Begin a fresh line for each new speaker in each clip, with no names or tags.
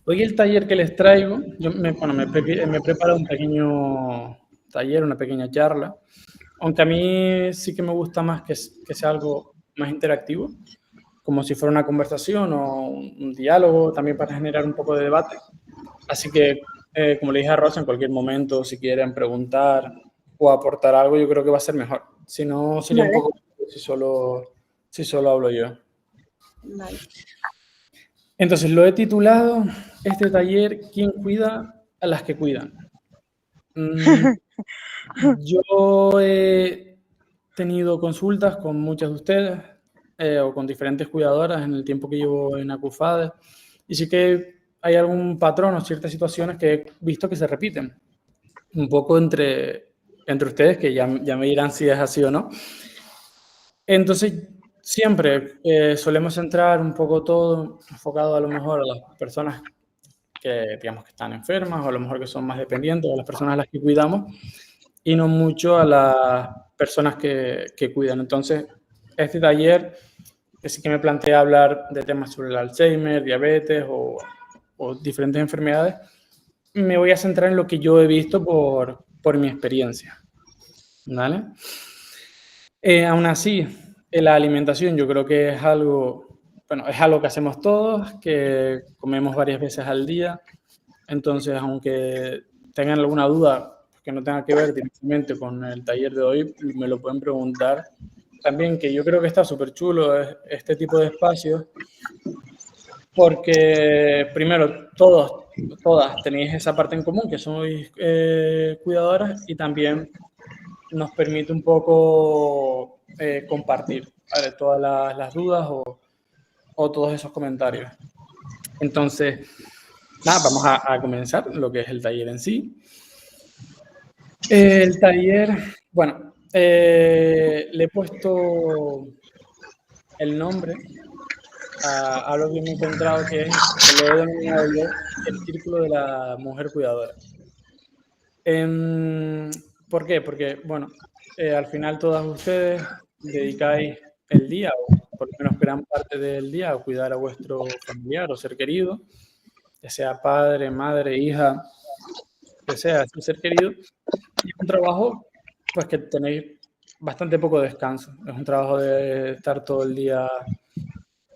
Hoy el taller que les traigo, me he preparado un pequeño taller, una pequeña charla, aunque a mí sí que me gusta más que sea algo más interactivo, como si fuera una conversación o un diálogo, también para generar un poco de debate. Así que, como le dije a Rosa, en cualquier momento, si quieren preguntar o aportar algo, yo creo que va a ser mejor. Si no, sería un
Vale,
poco si solo hablo yo.
vale.
Entonces, lo he titulado este taller, ¿quién cuida a las que cuidan? Mm, yo he tenido consultas con muchas de ustedes o con diferentes cuidadoras en el tiempo que llevo en Acufade y sí que hay algún patrón o ciertas situaciones que he visto que se repiten un poco entre ustedes, que ya me dirán si es así o no. Entonces, siempre solemos centrar un poco todo enfocado a lo mejor a las personas que, digamos, que están enfermas o a lo mejor que son más dependientes, o a las personas a las que cuidamos, y no mucho a las personas que cuidan. Entonces, este taller, que sí que me plantea hablar de temas sobre el Alzheimer, diabetes o diferentes enfermedades, me voy a centrar en lo que yo he visto por mi experiencia, ¿vale? Aún así, la alimentación yo creo que es algo, bueno, es algo que hacemos todos, que comemos varias veces al día. Entonces, aunque tengan alguna duda que no tenga que ver directamente con el taller de hoy, me lo pueden preguntar. También que yo creo que está súper chulo este tipo de espacios, porque primero todas tenéis esa parte en común, que sois cuidadoras, y también nos permite un poco compartir, ¿vale? Todas las dudas o todos esos comentarios. Entonces, nada, vamos a comenzar lo que es el taller en sí. El taller, bueno, le he puesto el nombre a lo que me he encontrado que lo he denominado yo el círculo de la mujer cuidadora. Em, ¿Por qué? Porque, bueno, al final todas ustedes dedicáis el día, o por lo menos gran parte del día, a cuidar a vuestro familiar o ser querido, ya sea padre, madre, hija, que sea ese ser querido. Y es un trabajo, pues, que tenéis bastante poco descanso. Es un trabajo de estar todo el día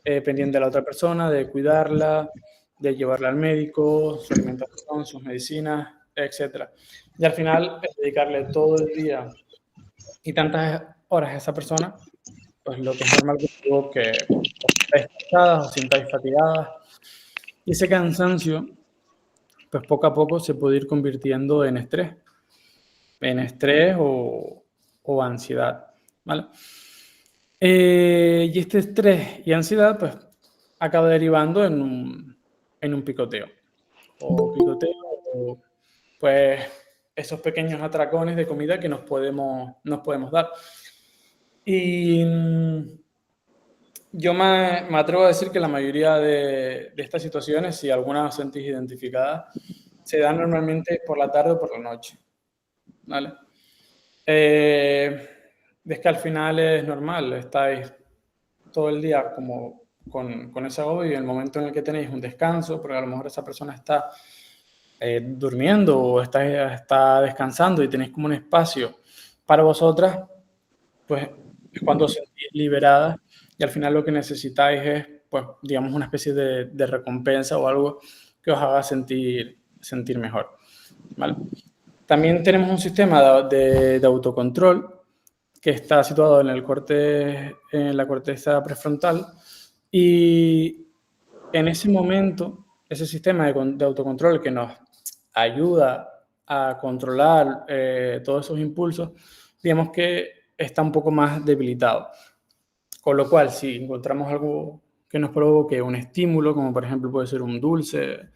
pendiente de la otra persona, de cuidarla, de llevarla al médico, su alimentación, sus medicinas, etcétera. Y al final, dedicarle todo el día y tantas horas a esa persona, pues lo que es normal que os sintáis cansadas, os sintáis fatigadas. Y ese cansancio, pues poco a poco se puede ir convirtiendo en estrés o ansiedad, ¿vale? Y este estrés y ansiedad, pues, acaba derivando en un picoteo. O picoteo, o, pues, esos pequeños atracones de comida que nos podemos dar. Y yo me atrevo a decir que la mayoría de estas situaciones, si alguna os sentís identificada, se dan normalmente por la tarde o por la noche, ¿vale? Es que al final es normal, estáis todo el día como con ese agobio y en el momento en el que tenéis un descanso, porque a lo mejor esa persona está durmiendo o está descansando y tenéis como un espacio para vosotras, pues es cuando os sentís liberadas y al final lo que necesitáis es, pues, digamos, una especie de recompensa o algo que os haga sentir mejor, ¿vale? También tenemos un sistema de autocontrol que está situado en la corteza prefrontal y en ese momento, ese sistema de autocontrol que nos ayuda a controlar todos esos impulsos, digamos que está un poco más debilitado. Con lo cual, si encontramos algo que nos provoque un estímulo, como por ejemplo puede ser un dulce,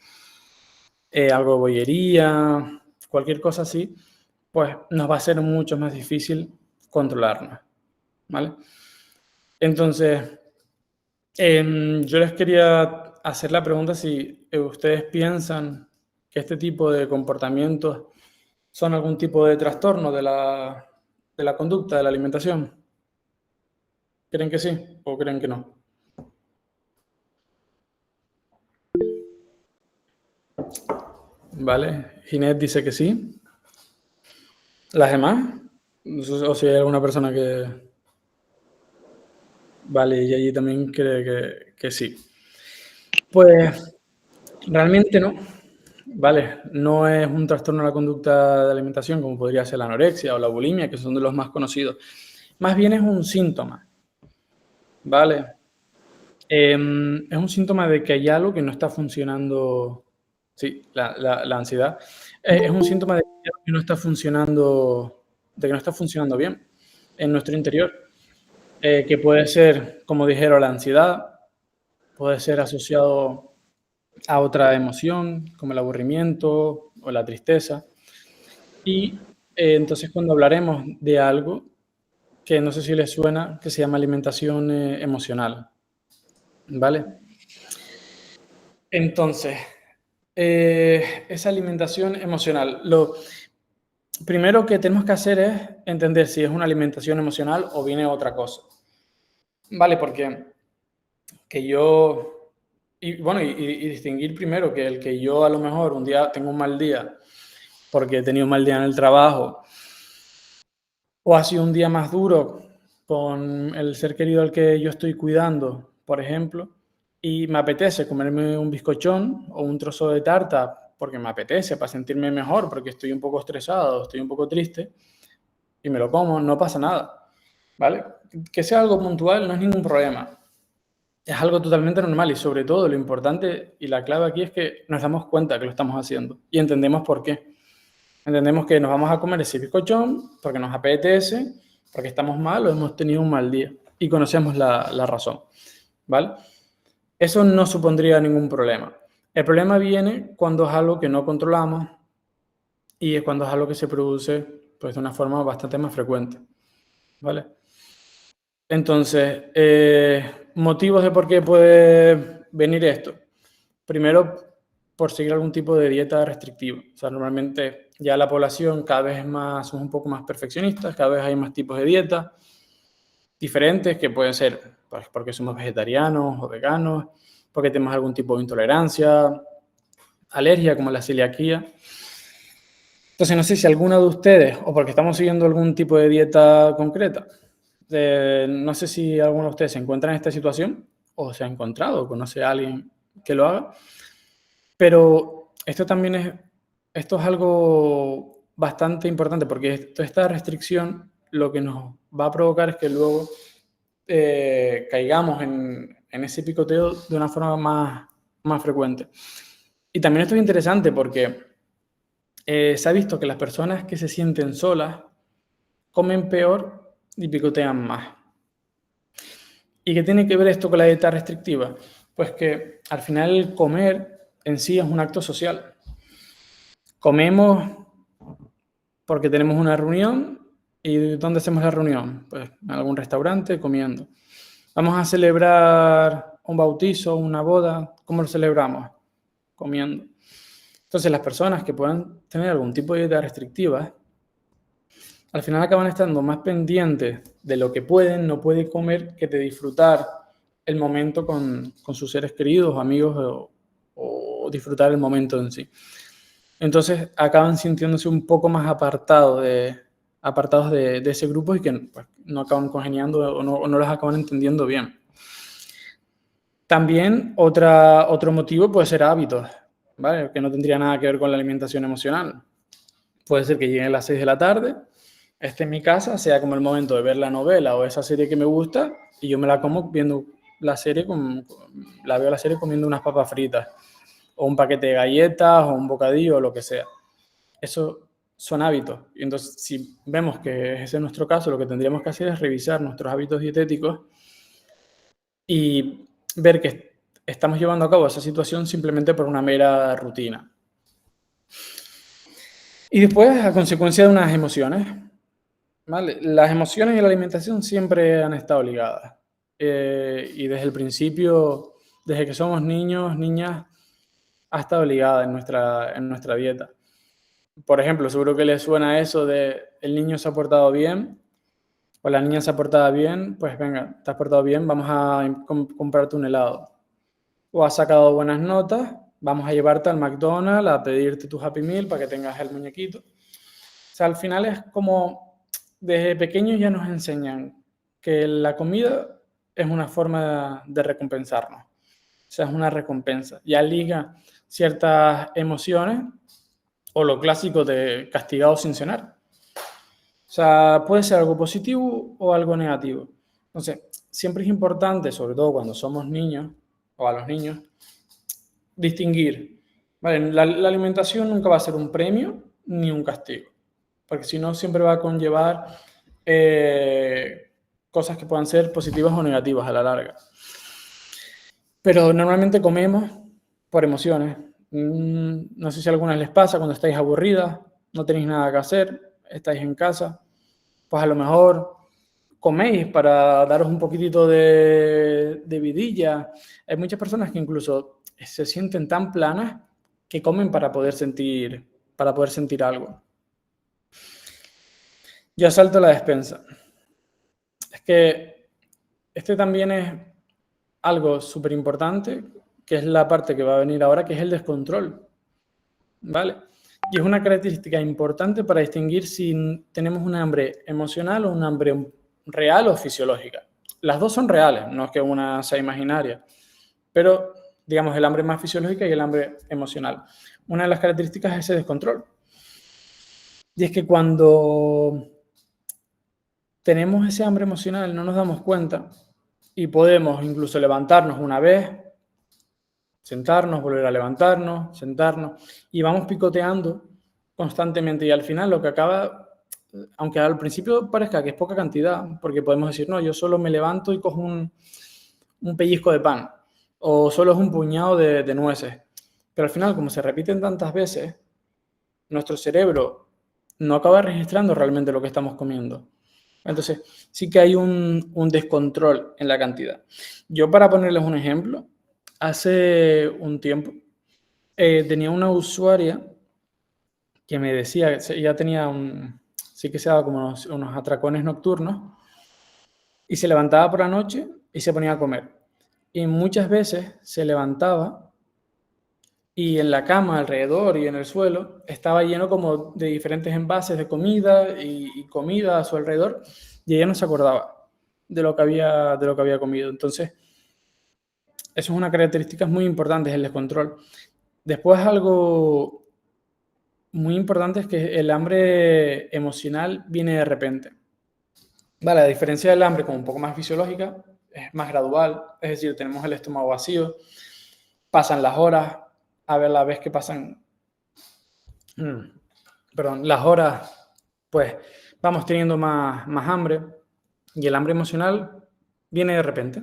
algo de bollería, cualquier cosa así, pues nos va a ser mucho más difícil controlarnos, ¿vale? Entonces, yo les quería hacer la pregunta si ustedes piensan que este tipo de comportamientos son algún tipo de trastorno de la conducta, de la alimentación. ¿Creen que sí o creen que no? ¿Vale? Ginette dice que sí. ¿Las demás? O si hay alguna persona que... Vale, y allí también cree que sí. Pues realmente no. Vale, no es un trastorno de la conducta de alimentación como podría ser la anorexia o la bulimia, que son de los más conocidos. Más bien es un síntoma, ¿vale? Es un síntoma de que hay algo que no está funcionando. Sí, la ansiedad. Es un síntoma de que hay algo que no está funcionando, de que no está funcionando bien en nuestro interior. Que puede ser, como dijeron, la ansiedad, puede ser asociado a otra emoción, como el aburrimiento o la tristeza. Y entonces cuando hablaremos de algo que no sé si les suena, que se llama alimentación emocional, ¿vale? Entonces, esa alimentación emocional, lo primero que tenemos que hacer es entender si es una alimentación emocional o viene otra cosa, ¿vale? Porque que yo, y bueno, y distinguir primero que el que yo a lo mejor un día tengo un mal día porque he tenido un mal día en el trabajo o ha sido un día más duro con el ser querido al que yo estoy cuidando, por ejemplo, y me apetece comerme un bizcochón o un trozo de tarta porque me apetece, para sentirme mejor, porque estoy un poco estresado, estoy un poco triste, y me lo como, no pasa nada, ¿vale? Que sea algo puntual no es ningún problema. Es algo totalmente normal y sobre todo lo importante y la clave aquí es que nos damos cuenta que lo estamos haciendo y entendemos por qué. Entendemos que nos vamos a comer ese bizcochón porque nos apetece, porque estamos mal o hemos tenido un mal día y conocemos la razón, ¿vale? Eso no supondría ningún problema. El problema viene cuando es algo que no controlamos y es cuando es algo que se produce pues, de una forma bastante más frecuente, ¿vale? Entonces, motivos de por qué puede venir esto. Primero, por seguir algún tipo de dieta restrictiva. O sea, normalmente ya la población cada vez más, somos un poco más perfeccionistas, cada vez hay más tipos de dieta diferentes que pueden ser pues, porque somos vegetarianos o veganos, porque tenemos algún tipo de intolerancia, alergia como la celiaquía. Entonces, no sé si alguna de ustedes, o porque estamos siguiendo algún tipo de dieta concreta, no sé si alguno de ustedes se encuentra en esta situación o se ha encontrado o conoce a alguien que lo haga, pero esto es algo bastante importante porque esta restricción lo que nos va a provocar es que luego caigamos en ese picoteo de una forma más frecuente. Y también esto es interesante porque se ha visto que las personas que se sienten solas comen peor y picotean más. ¿Y qué tiene que ver esto con la dieta restrictiva? Pues que al final el comer en sí es un acto social. Comemos porque tenemos una reunión. ¿Y dónde hacemos la reunión? Pues en algún restaurante comiendo. Vamos a celebrar un bautizo, una boda. ¿Cómo lo celebramos? Comiendo. Entonces las personas que puedan tener algún tipo de dieta restrictiva al final acaban estando más pendientes de lo que pueden, no pueden comer, que de disfrutar el momento con sus seres queridos, amigos o disfrutar el momento en sí. Entonces acaban sintiéndose un poco más apartados de ese grupo y que pues, no acaban congeniando o no los acaban entendiendo bien. También otro motivo puede ser hábitos, ¿vale? Que no tendría nada que ver con la alimentación emocional. Puede ser que lleguen a las 6 de la tarde, esté en mi casa, sea como el momento de ver la novela o esa serie que me gusta y yo me la como viendo la serie, veo la serie comiendo unas papas fritas o un paquete de galletas o un bocadillo o lo que sea. Eso son hábitos. Y entonces, si vemos que ese es nuestro caso, lo que tendríamos que hacer es revisar nuestros hábitos dietéticos y ver que estamos llevando a cabo esa situación simplemente por una mera rutina. Y después, a consecuencia de unas emociones, ¿vale? Las emociones y la alimentación siempre han estado ligadas. Y desde el principio, desde que somos niños, niñas, ha estado ligada en nuestra dieta. Por ejemplo, seguro que les suena eso de el niño se ha portado bien o la niña se ha portado bien, pues venga, te has portado bien, vamos a comprarte un helado. O has sacado buenas notas, vamos a llevarte al McDonald's a pedirte tu Happy Meal para que tengas el muñequito. O sea, al final es como, desde pequeños ya nos enseñan que la comida es una forma de recompensarnos. O sea, es una recompensa. Ya liga ciertas emociones o lo clásico de castigado sin cenar. O sea, puede ser algo positivo o algo negativo. Entonces, siempre es importante, sobre todo cuando somos niños o a los niños, distinguir. ¿Vale? La alimentación nunca va a ser un premio ni un castigo, porque si no siempre va a conllevar cosas que puedan ser positivas o negativas a la larga. Pero normalmente comemos por emociones. No sé si a algunas les pasa cuando estáis aburridas, no tenéis nada que hacer, estáis en casa, pues a lo mejor coméis para daros un poquitito de vidilla. Hay muchas personas que incluso se sienten tan planas que comen para poder sentir algo. Yo salto la despensa. Es que este también es algo súper importante, que es la parte que va a venir ahora, que es el descontrol, ¿vale? Y es una característica importante para distinguir si tenemos un hambre emocional o un hambre real o fisiológica. Las dos son reales, no es que una sea imaginaria, pero digamos el hambre más fisiológica y el hambre emocional. Una de las características es ese descontrol. Y es que cuando tenemos ese hambre emocional no nos damos cuenta y podemos incluso levantarnos una vez, sentarnos, volver a levantarnos, sentarnos, y vamos picoteando constantemente y al final lo que acaba, aunque al principio parezca que es poca cantidad, porque podemos decir, no, yo solo me levanto y cojo un pellizco de pan, o solo es un puñado de nueces, pero al final como se repiten tantas veces, nuestro cerebro no acaba registrando realmente lo que estamos comiendo. Entonces sí que hay un descontrol en la cantidad. Yo, para ponerles un ejemplo, hace un tiempo tenía una usuaria que me decía, ella tenía sí que se daba como unos atracones nocturnos y se levantaba por la noche y se ponía a comer. Y muchas veces se levantaba y en la cama alrededor y en el suelo estaba lleno como de diferentes envases de comida y comida a su alrededor y ella no se acordaba de lo que había comido. Entonces, eso es una característica muy importante, es el descontrol. Después, algo muy importante es que el hambre emocional viene de repente. Vale, a diferencia del hambre como un poco más fisiológica, es más gradual, es decir, tenemos el estómago vacío, pasan las horas, a ver la vez que pasan, las horas, pues vamos teniendo más hambre y el hambre emocional viene de repente,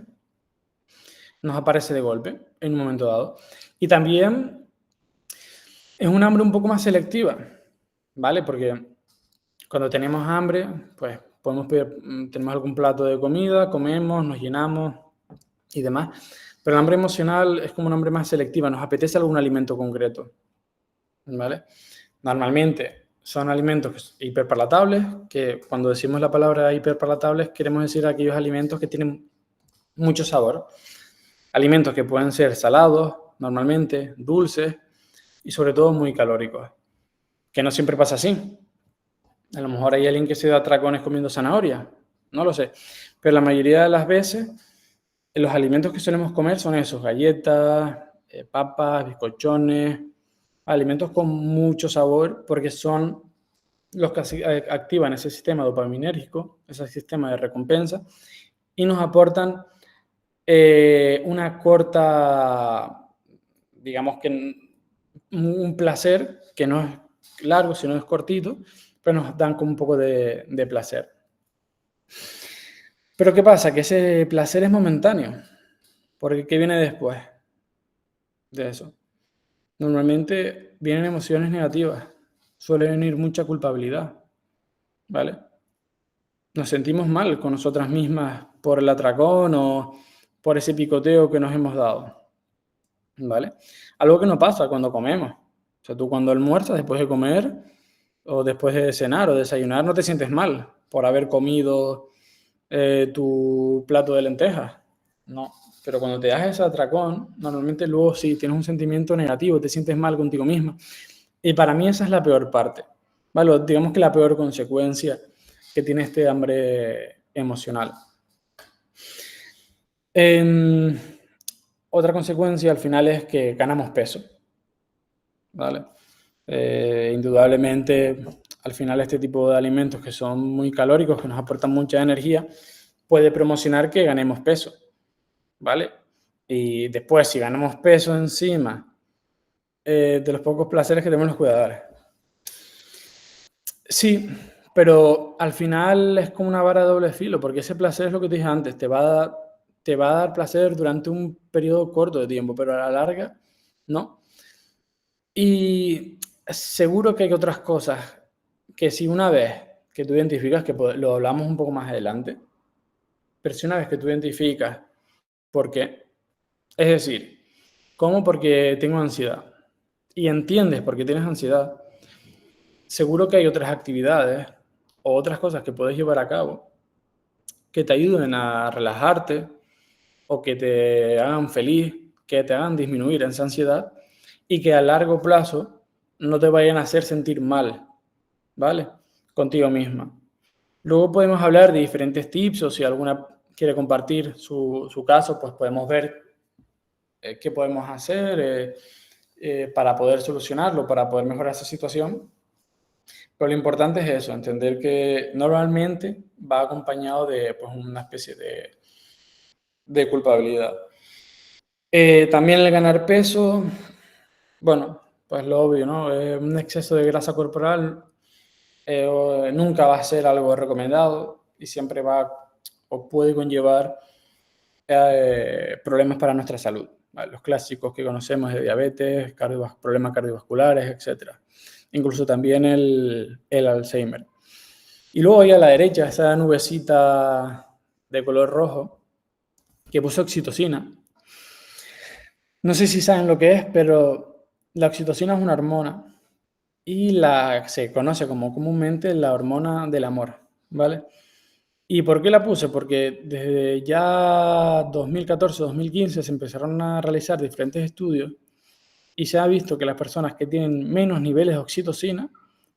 nos aparece de golpe en un momento dado. Y también es un hambre un poco más selectiva, ¿vale? Porque cuando tenemos hambre, pues podemos pedir, tenemos algún plato de comida, comemos, nos llenamos y demás. Pero el hambre emocional es como un hambre más selectiva, nos apetece algún alimento concreto, ¿vale? Normalmente son alimentos hiperpalatables, que cuando decimos la palabra hiperpalatables queremos decir aquellos alimentos que tienen mucho sabor. Alimentos que pueden ser salados, normalmente, dulces y sobre todo muy calóricos. Que no siempre pasa así. A lo mejor hay alguien que se da atracones comiendo zanahoria, no lo sé. Pero la mayoría de las veces los alimentos que solemos comer son esos, galletas, papas, bizcochones, alimentos con mucho sabor porque son los que activan ese sistema dopaminérgico, ese sistema de recompensa, y nos aportan una corta, digamos que un placer que no es largo, sino es cortito, pero nos dan como un poco de placer. Pero ¿qué pasa? Que ese placer es momentáneo, porque ¿qué viene después de eso? Normalmente vienen emociones negativas, suele venir mucha culpabilidad, ¿vale? Nos sentimos mal con nosotras mismas por el atracón o por ese picoteo que nos hemos dado, ¿vale? Algo que no pasa cuando comemos. O sea, tú cuando almuerzas después de comer o después de cenar o desayunar no te sientes mal por haber comido tu plato de lentejas. No, pero cuando te das ese atracón, normalmente luego sí tienes un sentimiento negativo, te sientes mal contigo misma. Y para mí esa es la peor parte, ¿vale? Digamos que la peor consecuencia que tiene este hambre emocional. Otra consecuencia al final es que ganamos peso, ¿vale? Indudablemente, al final este tipo de alimentos que son muy calóricos, que nos aportan mucha energía, puede promocionar que ganemos peso, ¿vale? Y después, si ganamos peso encima de los pocos placeres que tenemos los cuidadores. Sí, pero al final es como una vara de doble filo, porque ese placer es lo que te dije antes, te va a dar placer durante un periodo corto de tiempo, pero a la larga, no. Y seguro que hay otras cosas que si una vez que tú identificas, que lo hablamos un poco más adelante, pero si una vez que tú identificas por qué, es decir, ¿cómo? Porque tengo ansiedad. Y entiendes por qué tienes ansiedad. Seguro que hay otras actividades o otras cosas que puedes llevar a cabo que te ayuden a relajarte o que te hagan feliz, que te hagan disminuir esa ansiedad y que a largo plazo no te vayan a hacer sentir mal, ¿vale? Contigo misma. Luego podemos hablar de diferentes tips o si alguna quiere compartir su caso, pues podemos ver qué podemos hacer para poder solucionarlo, para poder mejorar esa situación. Pero lo importante es eso, entender que normalmente va acompañado de pues, una especie de culpabilidad. También el ganar peso, bueno, pues lo obvio, ¿no? Un exceso de grasa corporal nunca va a ser algo recomendado y siempre va o puede conllevar problemas para nuestra salud. ¿Vale? Los clásicos que conocemos de diabetes, problemas cardiovasculares, etc. Incluso también el Alzheimer. Y luego ahí a la derecha, esa nubecita de color rojo que puso oxitocina. No sé si saben lo que es, pero la oxitocina es una hormona y se conoce como comúnmente la hormona del amor, ¿vale? ¿Y por qué la puse? Porque desde ya 2014-2015 se empezaron a realizar diferentes estudios y se ha visto que las personas que tienen menos niveles de oxitocina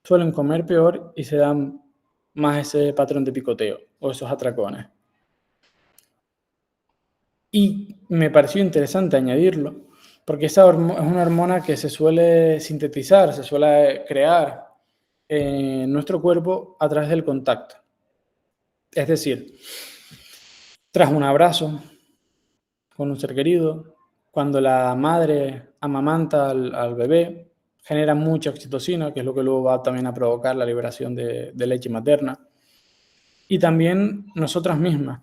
suelen comer peor y se dan más ese patrón de picoteo o esos atracones. Y me pareció interesante añadirlo, porque esa es una hormona que se suele sintetizar, se suele crear en nuestro cuerpo a través del contacto. Es decir, tras un abrazo con un ser querido, cuando la madre amamanta al bebé, genera mucha oxitocina, que es lo que luego va también a provocar la liberación de leche materna. Y también nosotras mismas.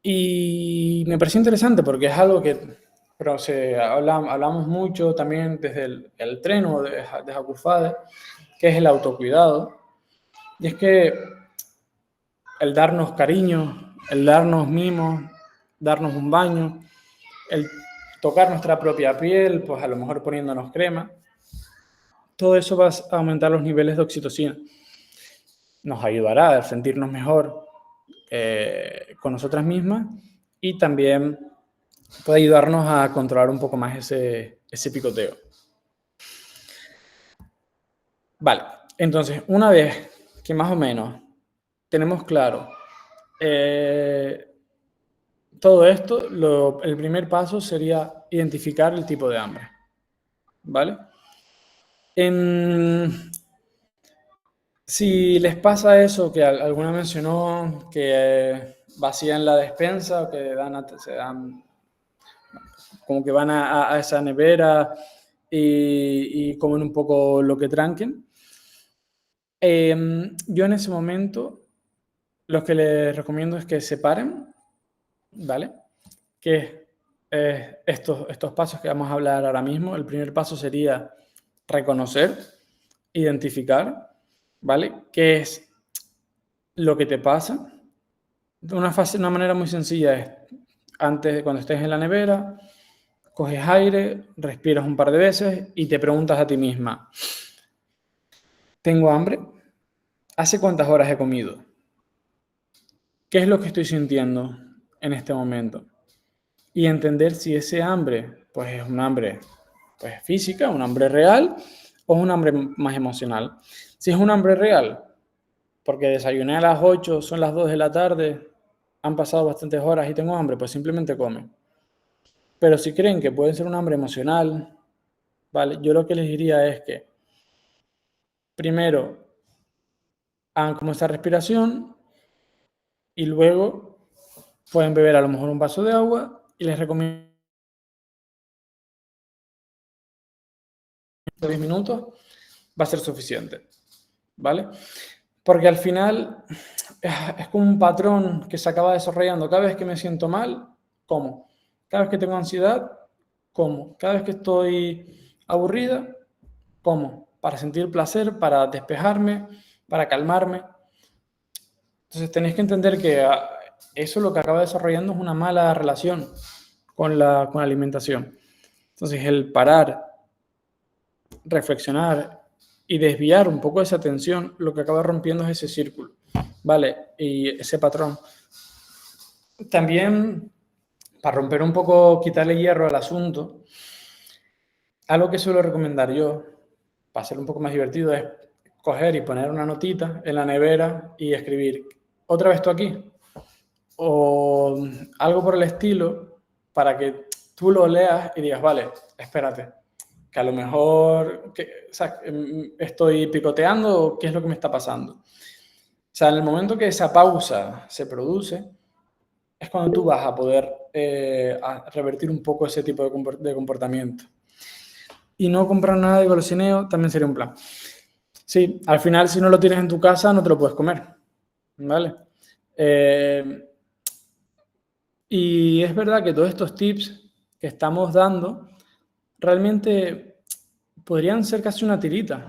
Y me pareció interesante porque es algo que pero hablamos mucho también desde el treno de Hakufade, que es el autocuidado. Y es que el darnos cariño, el darnos mimos, darnos un baño, el tocar nuestra propia piel, pues a lo mejor poniéndonos crema, todo eso va a aumentar los niveles de oxitocina. Nos ayudará a sentirnos mejor con nosotras mismas y también puede ayudarnos a controlar un poco más ese picoteo. Vale, entonces, una vez que más o menos tenemos claro todo esto, el primer paso sería identificar el tipo de hambre. ¿Vale? Si les pasa eso, que alguna mencionó que vacían la despensa o que se dan como que van a esa nevera y comen un poco lo que tranquen. Yo en ese momento lo que les recomiendo es que separen, ¿vale? Que estos pasos que vamos a hablar ahora mismo, el primer paso sería reconocer, identificar, ¿vale? ¿Qué es lo que te pasa? Una manera muy sencilla es, cuando estés en la nevera, coges aire, respiras un par de veces y te preguntas a ti misma, ¿tengo hambre? ¿Hace cuántas horas he comido? ¿Qué es lo que estoy sintiendo en este momento? y entender si ese hambre pues es un hambre pues, física, un hambre real o un hambre más emocional. Si es un hambre real, porque desayuné a las 8, son las 2 de la tarde, han pasado bastantes horas y tengo hambre, pues simplemente come. Pero si creen que puede ser un hambre emocional, ¿vale? Yo lo que les diría es que primero hagan como esta respiración y luego pueden beber a lo mejor un vaso de agua y les recomiendo 10 minutos, va a ser suficiente, ¿vale? Porque al final es como un patrón que se acaba desarrollando. Cada vez que me siento mal, como. Cada vez que tengo ansiedad, como. Cada vez que estoy aburrida, como. Para sentir placer, para despejarme, para calmarme. Entonces tenéis que entender que eso lo que acaba desarrollando es una mala relación con la alimentación. Entonces el parar, reflexionar y desviar un poco esa atención, lo que acaba rompiendo es ese círculo, ¿vale? Y ese patrón. También, para romper un poco, quitarle hierro al asunto, algo que suelo recomendar yo, para ser un poco más divertido, es coger y poner una notita en la nevera y escribir, ¿otra vez tú aquí? O algo por el estilo, para que tú lo leas y digas, vale, espérate, que a lo mejor o sea, estoy picoteando o qué es lo que me está pasando. O sea, en el momento que esa pausa se produce, es cuando tú vas a poder a revertir un poco ese tipo de comportamiento. Y no comprar nada de golosineo también sería un plan. Sí, al final si no lo tienes en tu casa no te lo puedes comer, ¿vale? Y es verdad que todos estos tips que estamos dando realmente podrían ser casi una tirita,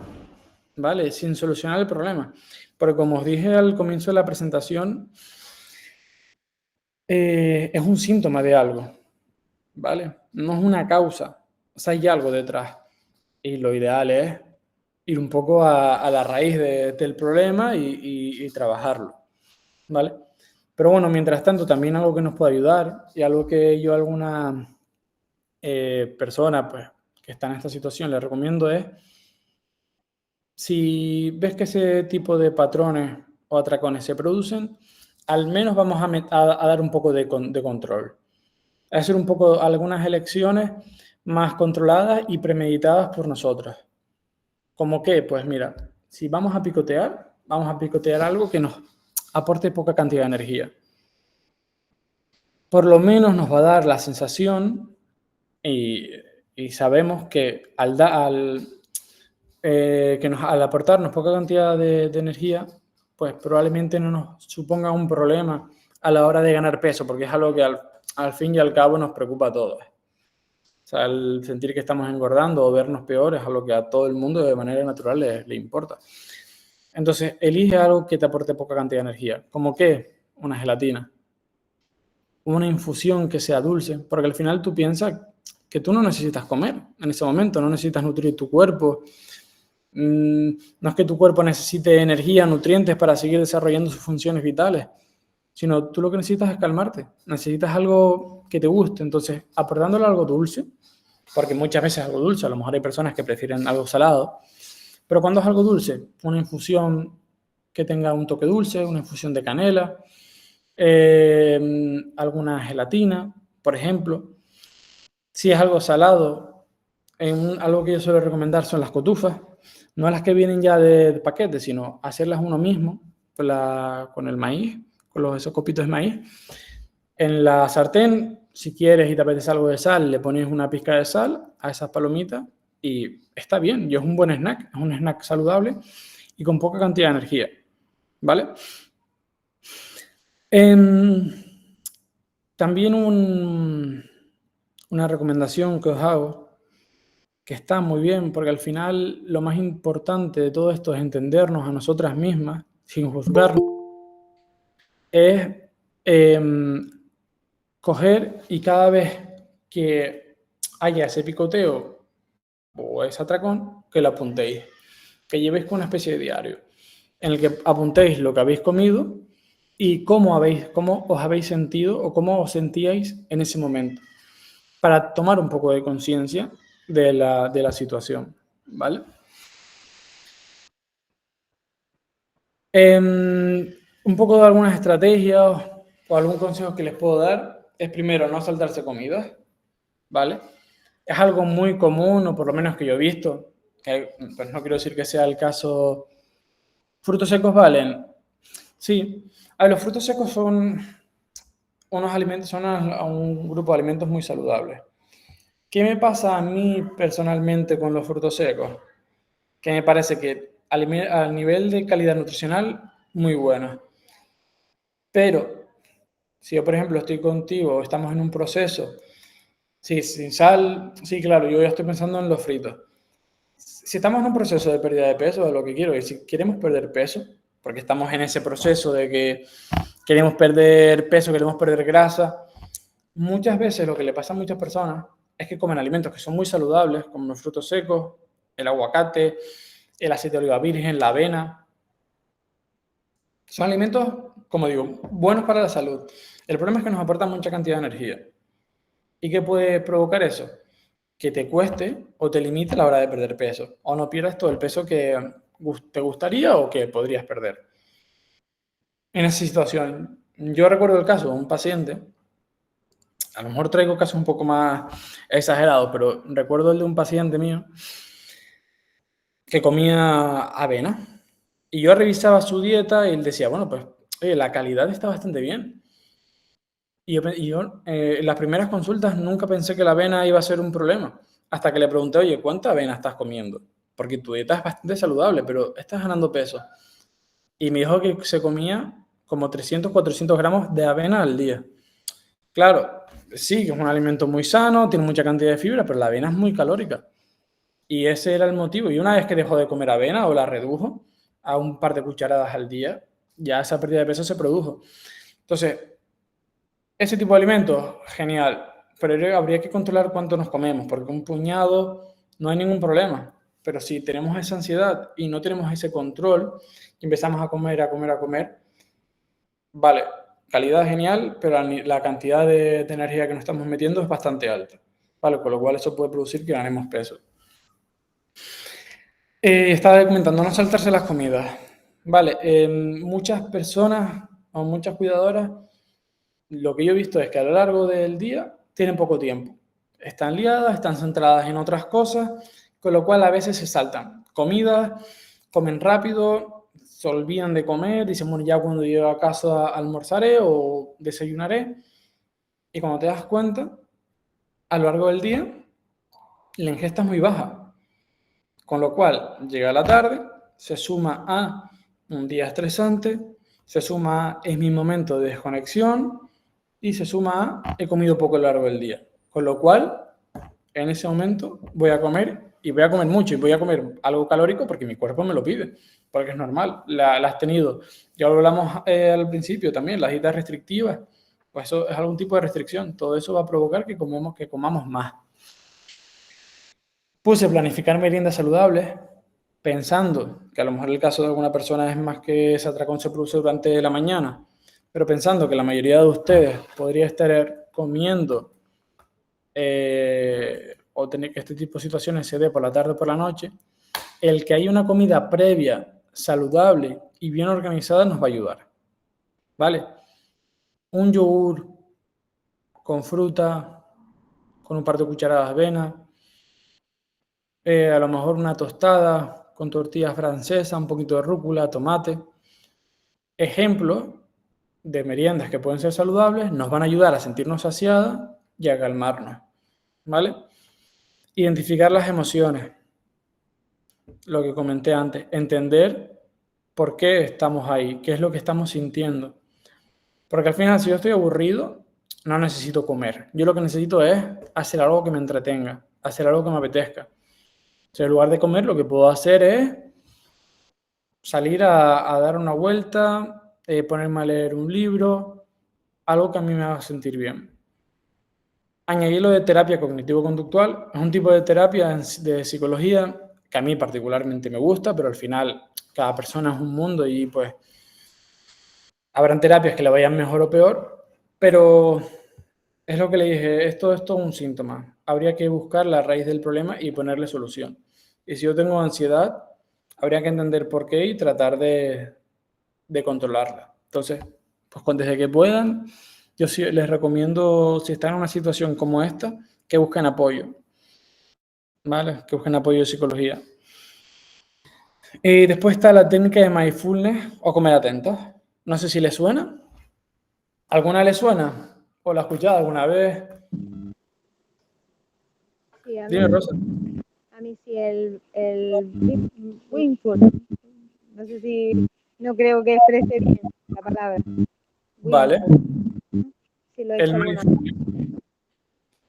¿vale? Sin solucionar el problema. Porque como os dije al comienzo de la presentación, es un síntoma de algo, ¿vale? No es una causa, o sea, hay algo detrás. Y lo ideal es ir un poco a la raíz del problema y trabajarlo, ¿vale? Pero bueno, mientras tanto, también algo que nos puede ayudar y algo que yo a alguna persona pues, que está en esta situación le recomiendo es, si ves que ese tipo de patrones o atracones se producen, al menos vamos a dar un poco de control. Hacer un poco algunas elecciones más controladas y premeditadas por nosotros. ¿Cómo qué? Pues mira, si vamos a picotear algo que nos aporte poca cantidad de energía. Por lo menos nos va a dar la sensación y sabemos que al aportarnos poca cantidad de energía, pues probablemente no nos suponga un problema a la hora de ganar peso, porque es algo que al fin y al cabo nos preocupa a todos. O sea, el sentir que estamos engordando o vernos peores es algo que a todo el mundo de manera natural le importa. Entonces, elige algo que te aporte poca cantidad de energía. ¿Cómo qué? Una gelatina. Una infusión que sea dulce, porque al final tú piensas que tú no necesitas comer en ese momento, no necesitas nutrir tu cuerpo. No es que tu cuerpo necesite energía, nutrientes para seguir desarrollando sus funciones vitales, sino tú lo que necesitas es calmarte, necesitas algo que te guste. Entonces, aportándole algo dulce, porque muchas veces es algo dulce, a lo mejor hay personas que prefieren algo salado, pero cuando es algo dulce, una infusión que tenga un toque dulce, una infusión de canela, alguna gelatina, por ejemplo. Si es algo salado, algo que yo suelo recomendar son las cotufas, no las que vienen ya de paquete, sino hacerlas uno mismo con el maíz, con esos copitos de maíz. En la sartén, si quieres y te apetece algo de sal, le pones una pizca de sal a esas palomitas y está bien, y es un buen snack, es un snack saludable y con poca cantidad de energía, ¿vale? También una recomendación que os hago, que está muy bien, porque al final lo más importante de todo esto es entendernos a nosotras mismas, sin juzgarnos, es coger y cada vez que haya ese picoteo o ese atracón, que lo apuntéis, que llevéis con una especie de diario, en el que apuntéis lo que habéis comido y cómo os habéis sentido o cómo os sentíais en ese momento. para tomar un poco de conciencia de la situación, ¿vale? Un poco de algunas estrategias o algún consejo que les puedo dar es primero no saltarse comidas, ¿vale? Es algo muy común, o por lo menos que yo he visto, que pues no quiero decir que sea el caso. ¿Frutos secos valen? Sí. A ver, los frutos secos son unos alimentos, son un grupo de alimentos muy saludables. ¿Qué me pasa a mí personalmente con los frutos secos? Que me parece que al nivel de calidad nutricional, muy buena. Pero si yo, por ejemplo, estoy contigo, estamos en un proceso, sí, sin sal, sí, claro, yo ya estoy pensando en los fritos. Si estamos en un proceso de pérdida de peso, de lo que quiero, y si queremos perder peso, porque estamos en ese proceso de que queremos perder peso, queremos perder grasa, muchas veces lo que le pasa a muchas personas es que comen alimentos que son muy saludables, como los frutos secos, el aguacate, el aceite de oliva virgen, la avena. Son alimentos, como digo, buenos para la salud. El problema es que nos aportan mucha cantidad de energía. ¿Y qué puede provocar eso? Que te cueste o te limite a la hora de perder peso, o no pierdas todo el peso que te gustaría o que podrías perder. En esa situación, yo recuerdo el caso de un paciente, a lo mejor traigo casos un poco más exagerados, pero recuerdo el de un paciente mío que comía avena y yo revisaba su dieta y él decía, bueno, pues oye, la calidad está bastante bien. Y yo en las primeras consultas nunca pensé que la avena iba a ser un problema, hasta que le pregunté, oye, ¿cuánta avena estás comiendo? Porque tu dieta es bastante saludable, pero estás ganando peso. Y me dijo que se comía como 300, 400 gramos de avena al día. Claro, sí, que es un alimento muy sano, tiene mucha cantidad de fibra, pero la avena es muy calórica. Y ese era el motivo. Y una vez que dejó de comer avena o la redujo a un par de cucharadas al día, ya esa pérdida de peso se produjo. Entonces, ese tipo de alimentos, genial. Pero habría que controlar cuánto nos comemos, porque un puñado no hay ningún problema. Pero si tenemos esa ansiedad y no tenemos ese control, y empezamos a comer, a comer, a comer, vale, calidad genial, pero la cantidad de energía que nos estamos metiendo es bastante alta. Vale, con lo cual eso puede producir que ganemos peso. Estaba comentando, no saltarse las comidas. Vale, muchas personas o muchas cuidadoras, lo que yo he visto es que a lo largo del día tienen poco tiempo. Están liadas, están centradas en otras cosas, con lo cual a veces se saltan comidas, comen rápido, se olvidan de comer, dicen, bueno, ya cuando llegue a casa almorzaré o desayunaré. Y cuando te das cuenta, a lo largo del día, la ingesta es muy baja. Con lo cual, llega la tarde, se suma a un día estresante, se suma a es mi momento de desconexión y se suma a he comido poco a lo largo del día. Con lo cual, en ese momento voy a comer y voy a comer mucho y voy a comer algo calórico porque mi cuerpo me lo pide, porque es normal. La has tenido, ya lo hablamos al principio también, las dietas restrictivas, pues eso es algún tipo de restricción. Todo eso va a provocar que comamos más. Puse planificar meriendas saludables, pensando que a lo mejor el caso de alguna persona es más que ese atracón se produce durante la mañana, pero pensando que la mayoría de ustedes podría estar comiendo o tener que este tipo de situaciones se dé por la tarde o por la noche, el que haya una comida previa, saludable y bien organizada nos va a ayudar. ¿Vale? Un yogur con fruta, con un par de cucharadas de avena, a lo mejor una tostada con tortilla francesa, un poquito de rúcula, tomate. Ejemplos de meriendas que pueden ser saludables, nos van a ayudar a sentirnos saciadas y a calmarnos. ¿Vale? Identificar las emociones, lo que comenté antes, entender por qué estamos ahí, qué es lo que estamos sintiendo. Porque al final, si yo estoy aburrido, no necesito comer. Yo lo que necesito es hacer algo que me entretenga, hacer algo que me apetezca. O sea, en lugar de comer, lo que puedo hacer es salir a dar una vuelta, ponerme a leer un libro, algo que a mí me haga sentir bien. Añadirlo de terapia cognitivo-conductual, es un tipo de terapia de psicología que a mí particularmente me gusta, pero al final cada persona es un mundo y pues habrán terapias que le vayan mejor o peor, pero es lo que le dije, esto es todo un síntoma. Habría que buscar la raíz del problema y ponerle solución. Y si yo tengo ansiedad, habría que entender por qué y tratar de controlarla. Entonces, pues desde que puedan, yo sí les recomiendo, si están en una situación como esta, que busquen apoyo, ¿vale? Que busquen apoyo de psicología. Y después está la técnica de mindfulness o comer atentos. No sé si les suena. ¿Alguna les suena? ¿O la has escuchado alguna vez?
Sí, a mí,
Dime, Rosa.
a mí sí, el Wingfoot. No sé si, no creo que exprese bien la palabra.
Vale.
Wingfoot. Sí, lo he hecho
El
alguna vez.
mindfulness.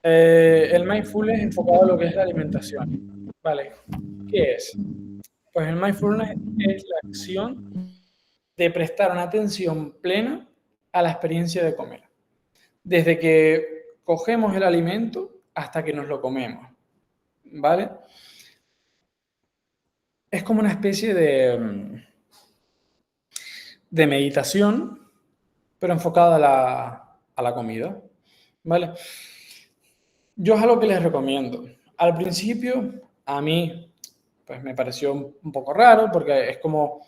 El mindfulness enfocado a lo que es la alimentación. Vale. ¿Qué es? Pues el mindfulness es la acción de prestar una atención plena a la experiencia de comer. Desde que cogemos el alimento hasta que nos lo comemos. ¿Vale? Es como una especie de meditación, pero enfocada a la comida. ¿Vale? Yo es algo que les recomiendo. Al principio, a mí, pues me pareció un poco raro porque es como,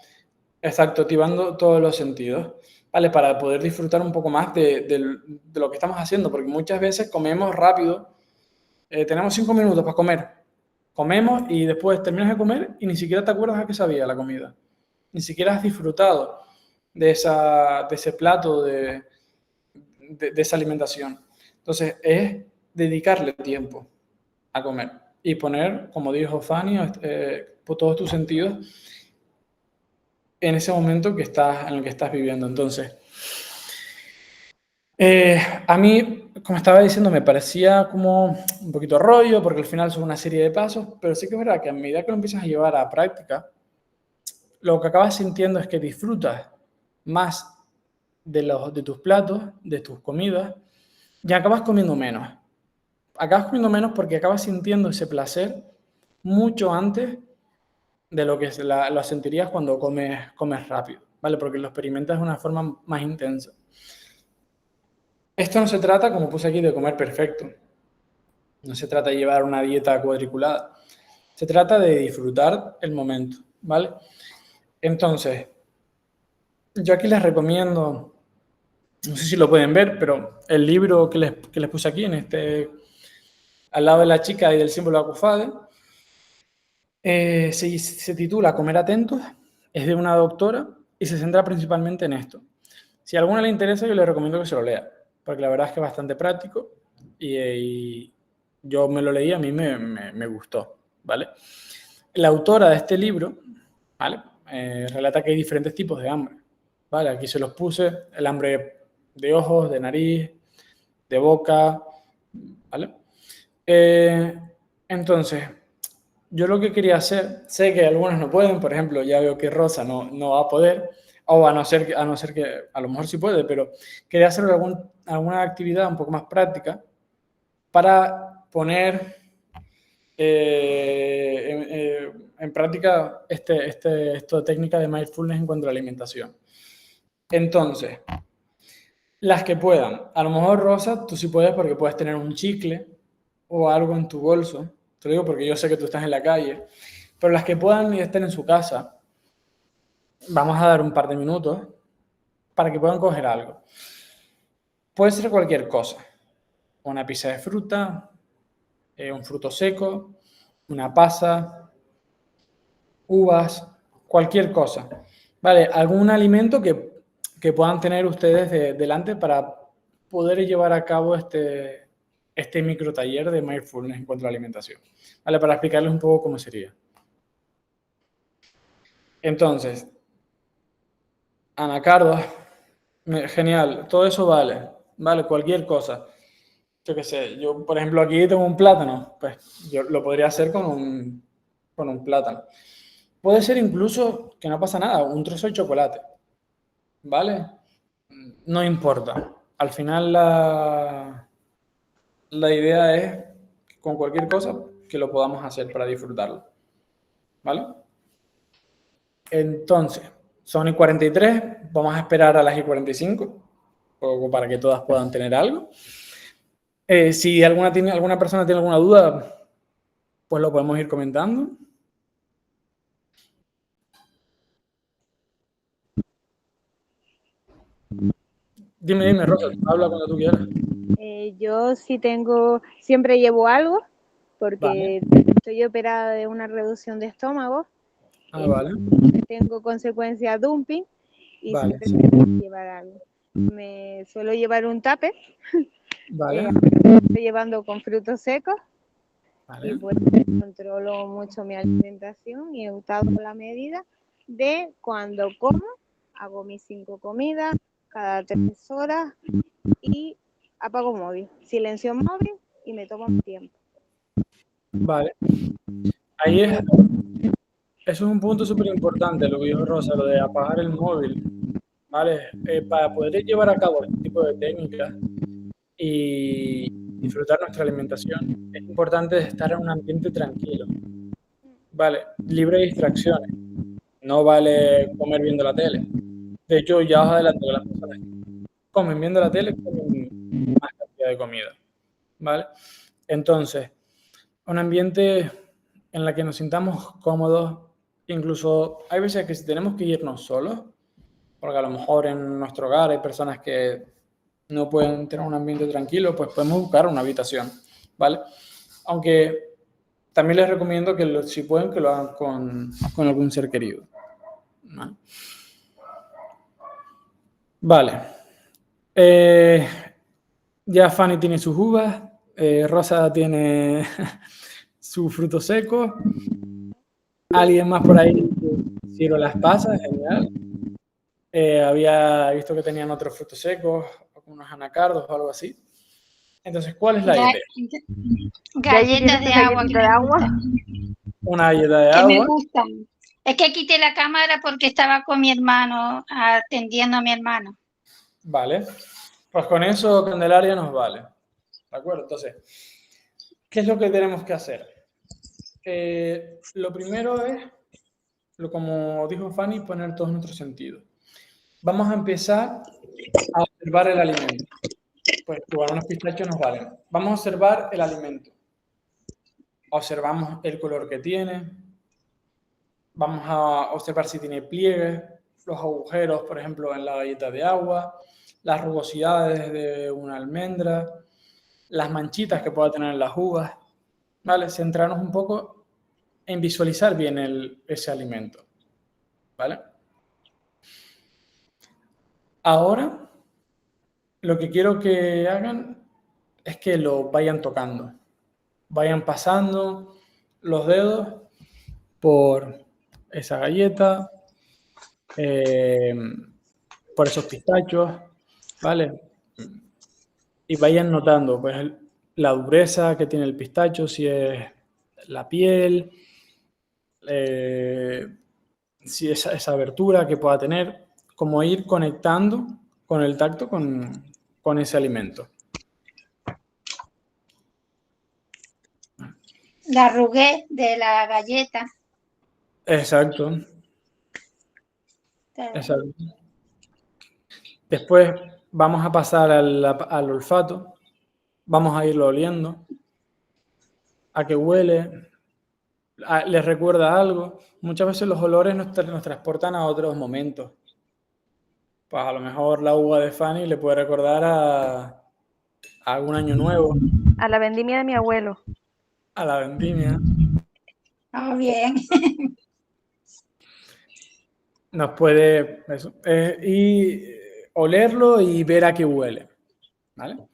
exacto, activando todos los sentidos, ¿vale? Para poder disfrutar un poco más de lo que estamos haciendo, porque muchas veces comemos rápido, tenemos 5 minutos para comer, comemos y después terminas de comer y ni siquiera te acuerdas a qué sabía la comida, ni siquiera has disfrutado de ese plato, de esa alimentación. Entonces, es dedicarle tiempo a comer y poner, como dijo Fanny, todos tus sentidos en ese momento que en el que estás viviendo. Entonces, a mí, como estaba diciendo, me parecía como un poquito rollo, porque al final son una serie de pasos, pero sí que es verdad que a medida que lo empiezas a llevar a práctica, lo que acabas sintiendo es que disfrutas más de tus platos, de tus comidas, y acabas comiendo menos. Acabas comiendo menos porque acabas sintiendo ese placer mucho antes de lo que lo sentirías cuando comes rápido, ¿vale? Porque lo experimentas de una forma más intensa. Esto no se trata, como puse aquí, de comer perfecto. No se trata de llevar una dieta cuadriculada. Se trata de disfrutar el momento, ¿vale? Entonces, yo aquí les recomiendo, no sé si lo pueden ver, pero el libro que les puse aquí, al lado de la chica y del símbolo de Akufade, se titula Comer atentos, es de una doctora y se centra principalmente en esto. Si a alguna le interesa, yo le recomiendo que se lo lea, porque la verdad es que es bastante práctico y yo me lo leí, a mí me gustó, ¿vale? La autora de este libro, ¿vale? Relata que hay diferentes tipos de hambre, ¿vale? Aquí se los puse, el hambre de ojos, de nariz, de boca, ¿vale? Entonces, yo lo que quería hacer, sé que algunos no pueden, por ejemplo, ya veo que Rosa no va a poder, o a no ser que a lo mejor sí puede, pero quería hacer alguna actividad un poco más práctica para poner en práctica esta técnica de mindfulness en cuanto a la alimentación. Entonces, las que puedan. A lo mejor, Rosa, tú sí puedes porque puedes tener un chicle o algo en tu bolso. Te lo digo porque yo sé que tú estás en la calle. Pero las que puedan y estén en su casa, vamos a dar un par de minutos para que puedan coger algo. Puede ser cualquier cosa. Una pizza de fruta, un fruto seco, una pasa, uvas, cualquier cosa. ¿Vale? Algún alimento que puedan tener ustedes delante para poder llevar a cabo este micro taller de mindfulness en cuanto a la alimentación. ¿Vale? Para explicarles un poco cómo sería. Entonces, anacardos, genial, todo eso vale, cualquier cosa. Yo qué sé, yo por ejemplo aquí tengo un plátano, pues yo lo podría hacer con un plátano. Puede ser incluso, que no pasa nada, un trozo de chocolate, ¿vale? No importa. Al final la idea es, con cualquier cosa, que lo podamos hacer para disfrutarlo, ¿vale? Entonces, son y 43, vamos a esperar a las y 45, para que todas puedan tener algo. Si alguna persona tiene alguna duda, pues lo podemos ir comentando. Dime, Rosa, habla cuando tú quieras.
Yo sí siempre llevo algo,
Vale.
porque estoy operada de una reducción de estómago.
Vale.
Tengo consecuencias dumping y
Vale.
siempre tengo que llevar algo. Me suelo llevar un tupper.
Vale.
Estoy llevando con frutos secos.
Vale.
Y pues controlo mucho mi alimentación y he usado la medida de cuando como, hago mis 5 comidas cada 3 horas y apago móvil, silencio móvil y me tomo mi tiempo.
Vale. Ahí eso es un punto súper importante, lo que dijo Rosa, lo de apagar el móvil, ¿vale? Para poder llevar a cabo este tipo de técnicas y disfrutar nuestra alimentación, es importante estar en un ambiente tranquilo, ¿vale? Libre de distracciones. No vale comer viendo la tele. De hecho, ya os adelanto que las personas que comen viendo la tele comen más cantidad de comida, ¿vale? Entonces, un ambiente en el que nos sintamos cómodos, incluso hay veces que si tenemos que irnos solos, porque a lo mejor en nuestro hogar hay personas que no pueden tener un ambiente tranquilo, pues podemos buscar una habitación, ¿vale? Aunque también les recomiendo que si pueden, que lo hagan con algún ser querido, ¿vale? Vale. Ya Fanny tiene sus uvas, Rosa tiene su fruto seco, alguien más por ahí Ciro las pasas, genial. Había visto que tenían otros frutos secos, unos anacardos o algo así. Entonces, ¿cuál es la idea?
Galletas de agua que me gustan.
Una galleta de
que
agua.
Me gustan. Es que quité la cámara porque estaba con mi hermano, atendiendo a mi hermano.
Vale. Pues con eso Candelaria nos vale. ¿De acuerdo? Entonces, ¿qué es lo que tenemos que hacer? Lo primero es, como dijo Fanny, poner todos nuestros sentidos. Vamos a empezar a observar el alimento. Pues igual unos pistachos nos valen. Vamos a observar el alimento. Observamos el color que tiene. Vamos a observar si tiene pliegues, los agujeros, por ejemplo, en la galleta de agua, las rugosidades de una almendra, las manchitas que pueda tener en las uvas. ¿Vale? Centrarnos un poco en visualizar bien ese alimento. ¿Vale? Ahora, lo que quiero que hagan es que lo vayan tocando. Vayan pasando los dedos por esa galleta, por esos pistachos, ¿vale? Y vayan notando pues, la dureza que tiene el pistacho, si es la piel, si esa abertura que pueda tener, como ir conectando con el tacto con ese alimento.
La arrugué de la galleta.
Exacto. Exacto. Después vamos a pasar al olfato, vamos a irlo oliendo, a qué huele, les recuerda algo. Muchas veces los olores nos transportan a otros momentos. Pues a lo mejor la uva de Fanny le puede recordar a algún año nuevo.
A la vendimia de mi abuelo.
A la vendimia.
Oh, bien.
Nos puede eso, y olerlo y ver a qué huele. ¿Vale?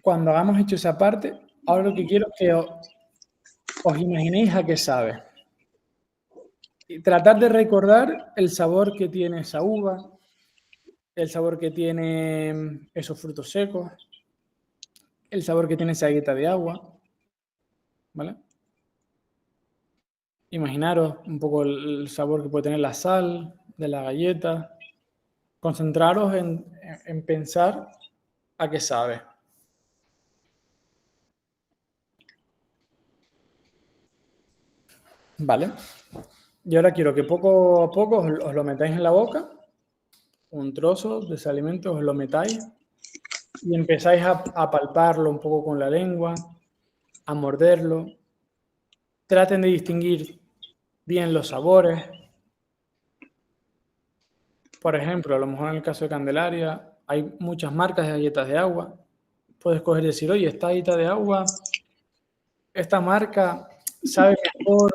Cuando hagamos hecho esa parte, ahora lo que quiero es que os imaginéis a qué sabe. Y tratar de recordar el sabor que tiene esa uva, el sabor que tiene esos frutos secos, el sabor que tiene esa galleta de agua. ¿Vale? Imaginaros un poco el sabor que puede tener la sal de la galleta. Concentraros en pensar a qué sabe. ¿Vale? Y ahora quiero que poco a poco os lo metáis en la boca. Un trozo de ese alimento os lo metáis. y empezáis a palparlo un poco con la lengua, a morderlo. Traten de distinguir bien los sabores. Por ejemplo, a lo mejor en el caso de Candelaria hay muchas marcas de galletas de agua. Puedes coger y decir, oye, esta galleta de agua, esta marca sabe mejor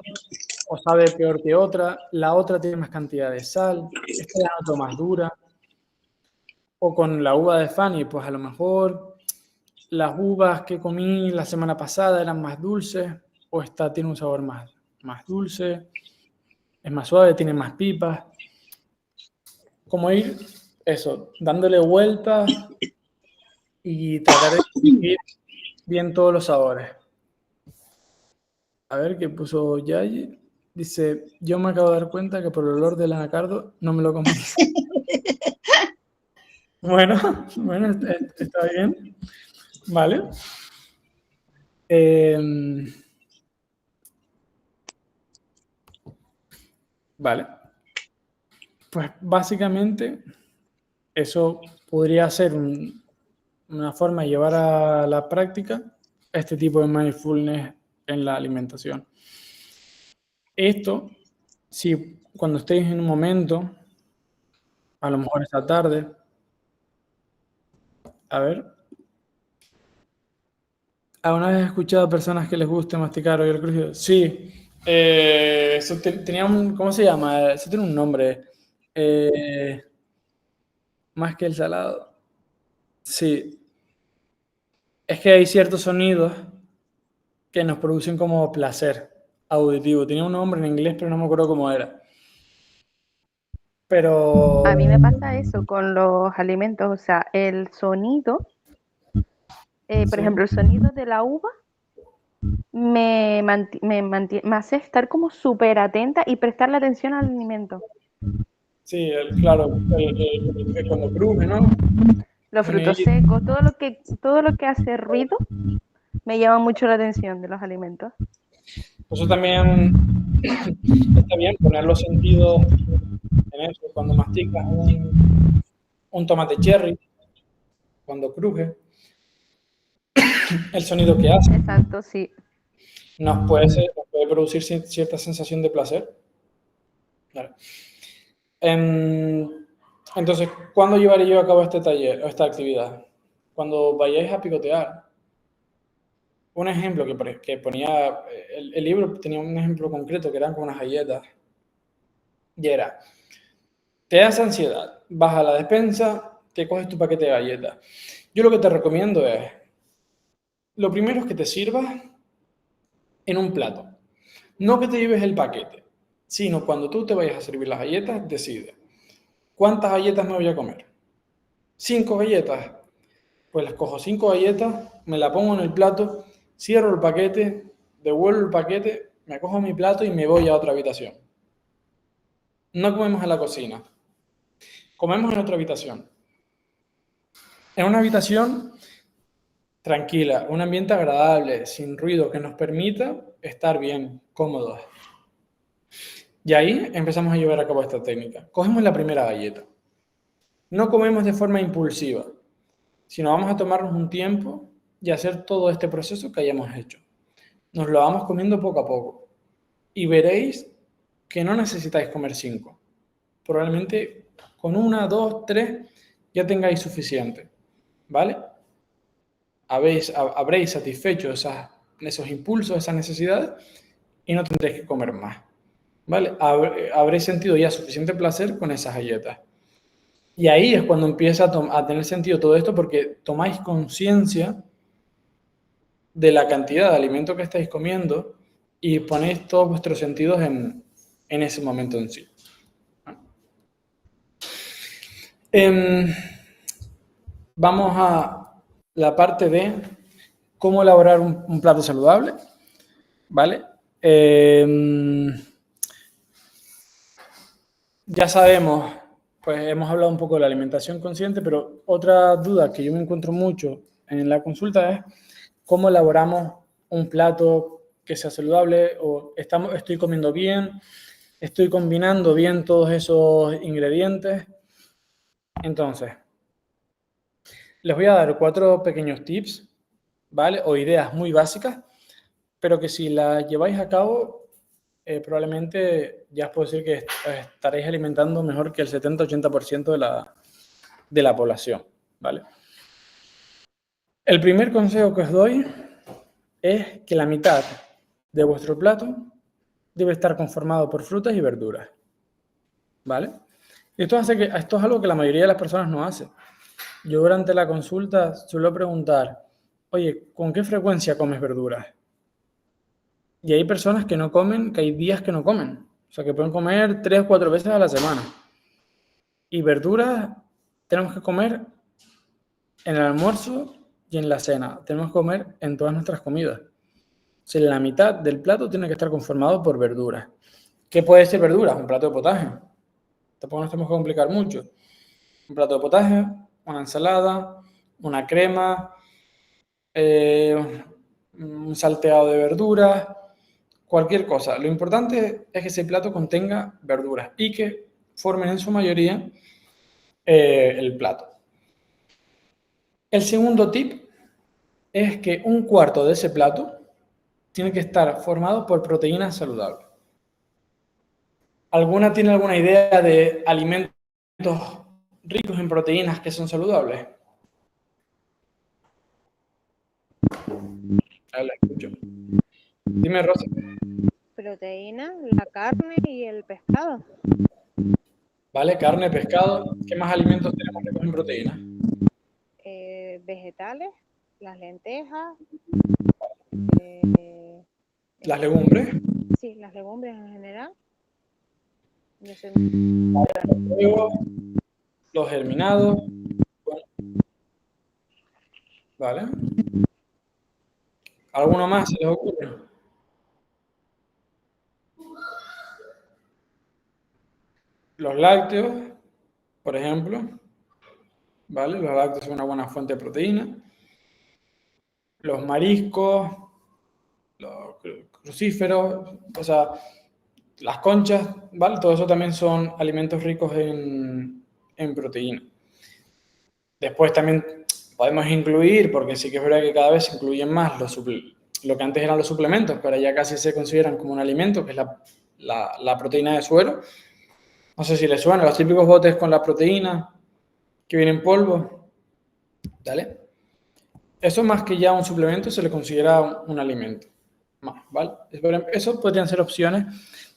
o sabe peor que otra, la otra tiene más cantidad de sal, esta la noto más dura. O con la uva de Fanny, pues a lo mejor las uvas que comí la semana pasada eran más dulces, o esta tiene un sabor más dulce, es más suave, tiene más pipas. Como ir, eso, dándole vueltas y tratar de distinguir bien todos los sabores. A ver qué puso Yayi. Dice, yo me acabo de dar cuenta que por el olor del anacardo no me lo comí. Bueno, está bien. Vale. Vale. Pues básicamente eso podría ser una forma de llevar a la práctica este tipo de mindfulness en la alimentación. Esto, si cuando estéis en un momento, a lo mejor esta tarde, a ver, ¿alguna vez he escuchado a personas que les guste masticar o oír el crujido? Sí, eso tenía un, ¿cómo se llama? Eso tiene un nombre, más que el salado. Sí, es que hay ciertos sonidos que nos producen como placer auditivo. Tenía un nombre en inglés, pero no me acuerdo cómo era. Pero...
A mí me pasa eso con los alimentos, o sea, el sonido, por
sí,
ejemplo, el sonido de la uva me hace estar como súper atenta y prestarle atención al alimento.
sí, claro, cuando cruje, ¿no?
Los frutos secos, todo lo que hace ruido me llama mucho la atención de los alimentos.
Eso también está bien, poner los sentidos en eso. Cuando masticas un tomate cherry, cuando cruje, el sonido que hace
Exacto, sí.
nos puede producir cierta sensación de placer. Vale. Entonces, ¿cuándo llevaré yo a cabo este taller o esta actividad? Cuando vayáis a picotear. Un ejemplo que ponía, el libro tenía un ejemplo concreto que eran con unas galletas. Y era, te das ansiedad, vas a la despensa, te coges tu paquete de galletas. Yo lo que te recomiendo es, lo primero es que te sirvas en un plato. No que te lleves el paquete, sino cuando tú te vayas a servir las galletas, decide, ¿cuántas galletas me voy a comer? 5 galletas. Pues las cojo 5 galletas, me la pongo en el plato, cierro el paquete, devuelvo el paquete, me cojo mi plato y me voy a otra habitación. No comemos en la cocina, comemos en otra habitación. En una habitación tranquila, un ambiente agradable, sin ruido, que nos permita estar bien, cómodos. Y ahí empezamos a llevar a cabo esta técnica. Cogemos la primera galleta. No comemos de forma impulsiva, sino vamos a tomarnos un tiempo y hacer todo este proceso que hayamos hecho. Nos lo vamos comiendo poco a poco. Y veréis que no necesitáis comer 5. Probablemente con 1, 2, 3 ya tengáis suficiente. ¿Vale? Habréis satisfecho esos impulsos, esas necesidades y no tendréis que comer más. ¿Vale? Habréis sentido ya suficiente placer con esas galletas. Y ahí es cuando empieza a tener sentido todo esto porque tomáis conciencia de la cantidad de alimento que estáis comiendo y ponéis todos vuestros sentidos en ese momento en sí. Vamos a la parte de cómo elaborar un plato saludable, ¿vale? Ya sabemos, pues hemos hablado un poco de la alimentación consciente, pero otra duda que yo me encuentro mucho en la consulta es cómo elaboramos un plato que sea saludable o estoy comiendo bien, estoy combinando bien todos esos ingredientes. Entonces, Les voy a dar 4 pequeños tips, ¿vale? O ideas muy básicas, pero que si las lleváis a cabo, probablemente ya os puedo decir que estaréis alimentando mejor que el 70-80% de la población, ¿vale? El primer consejo que os doy es que la mitad de vuestro plato debe estar conformado por frutas y verduras, ¿vale? Esto es algo que la mayoría de las personas no hace. Yo durante la consulta suelo preguntar, oye, ¿con qué frecuencia comes verduras? Y hay personas que no comen, que hay días que no comen. O sea, que pueden comer 3 o 4 veces a la semana. Y verduras tenemos que comer en el almuerzo y en la cena. Tenemos que comer en todas nuestras comidas. O sea, la mitad del plato tiene que estar conformado por verduras. ¿Qué puede ser verduras? Un plato de potaje. Tampoco nos tenemos que complicar mucho. Un plato de potaje, una ensalada, una crema, un salteado de verduras, cualquier cosa. Lo importante es que ese plato contenga verduras y que formen en su mayoría el plato. El segundo tip es que un cuarto de ese plato tiene que estar formado por proteínas saludables. ¿Alguna tiene alguna idea de alimentos ricos en proteínas que son saludables? La escucho. Dime, Rosa.
Proteína, la carne y el pescado.
¿Vale? Carne, pescado. ¿Qué más alimentos tenemos ricos en proteínas?
Vegetales, las lentejas.
¿Las legumbres?
Sí, las legumbres en general.
Los huevos, los germinados. Bueno. ¿Vale? ¿Alguno más se les ocurre? Los lácteos, por ejemplo. ¿Vale? Los lácteos son una buena fuente de proteína. Los mariscos, los crucíferos, o sea, las conchas, ¿vale? Todo eso también son alimentos ricos en proteína. Después también podemos incluir, porque sí que es verdad que cada vez se incluyen más lo que antes eran los suplementos, pero ya casi se consideran como un alimento, que es la proteína de suero. No sé si les suena, los típicos botes con la proteína que vienen en polvo, ¿vale? Eso más que ya un suplemento se le considera un alimento, ¿vale? Eso podrían ser opciones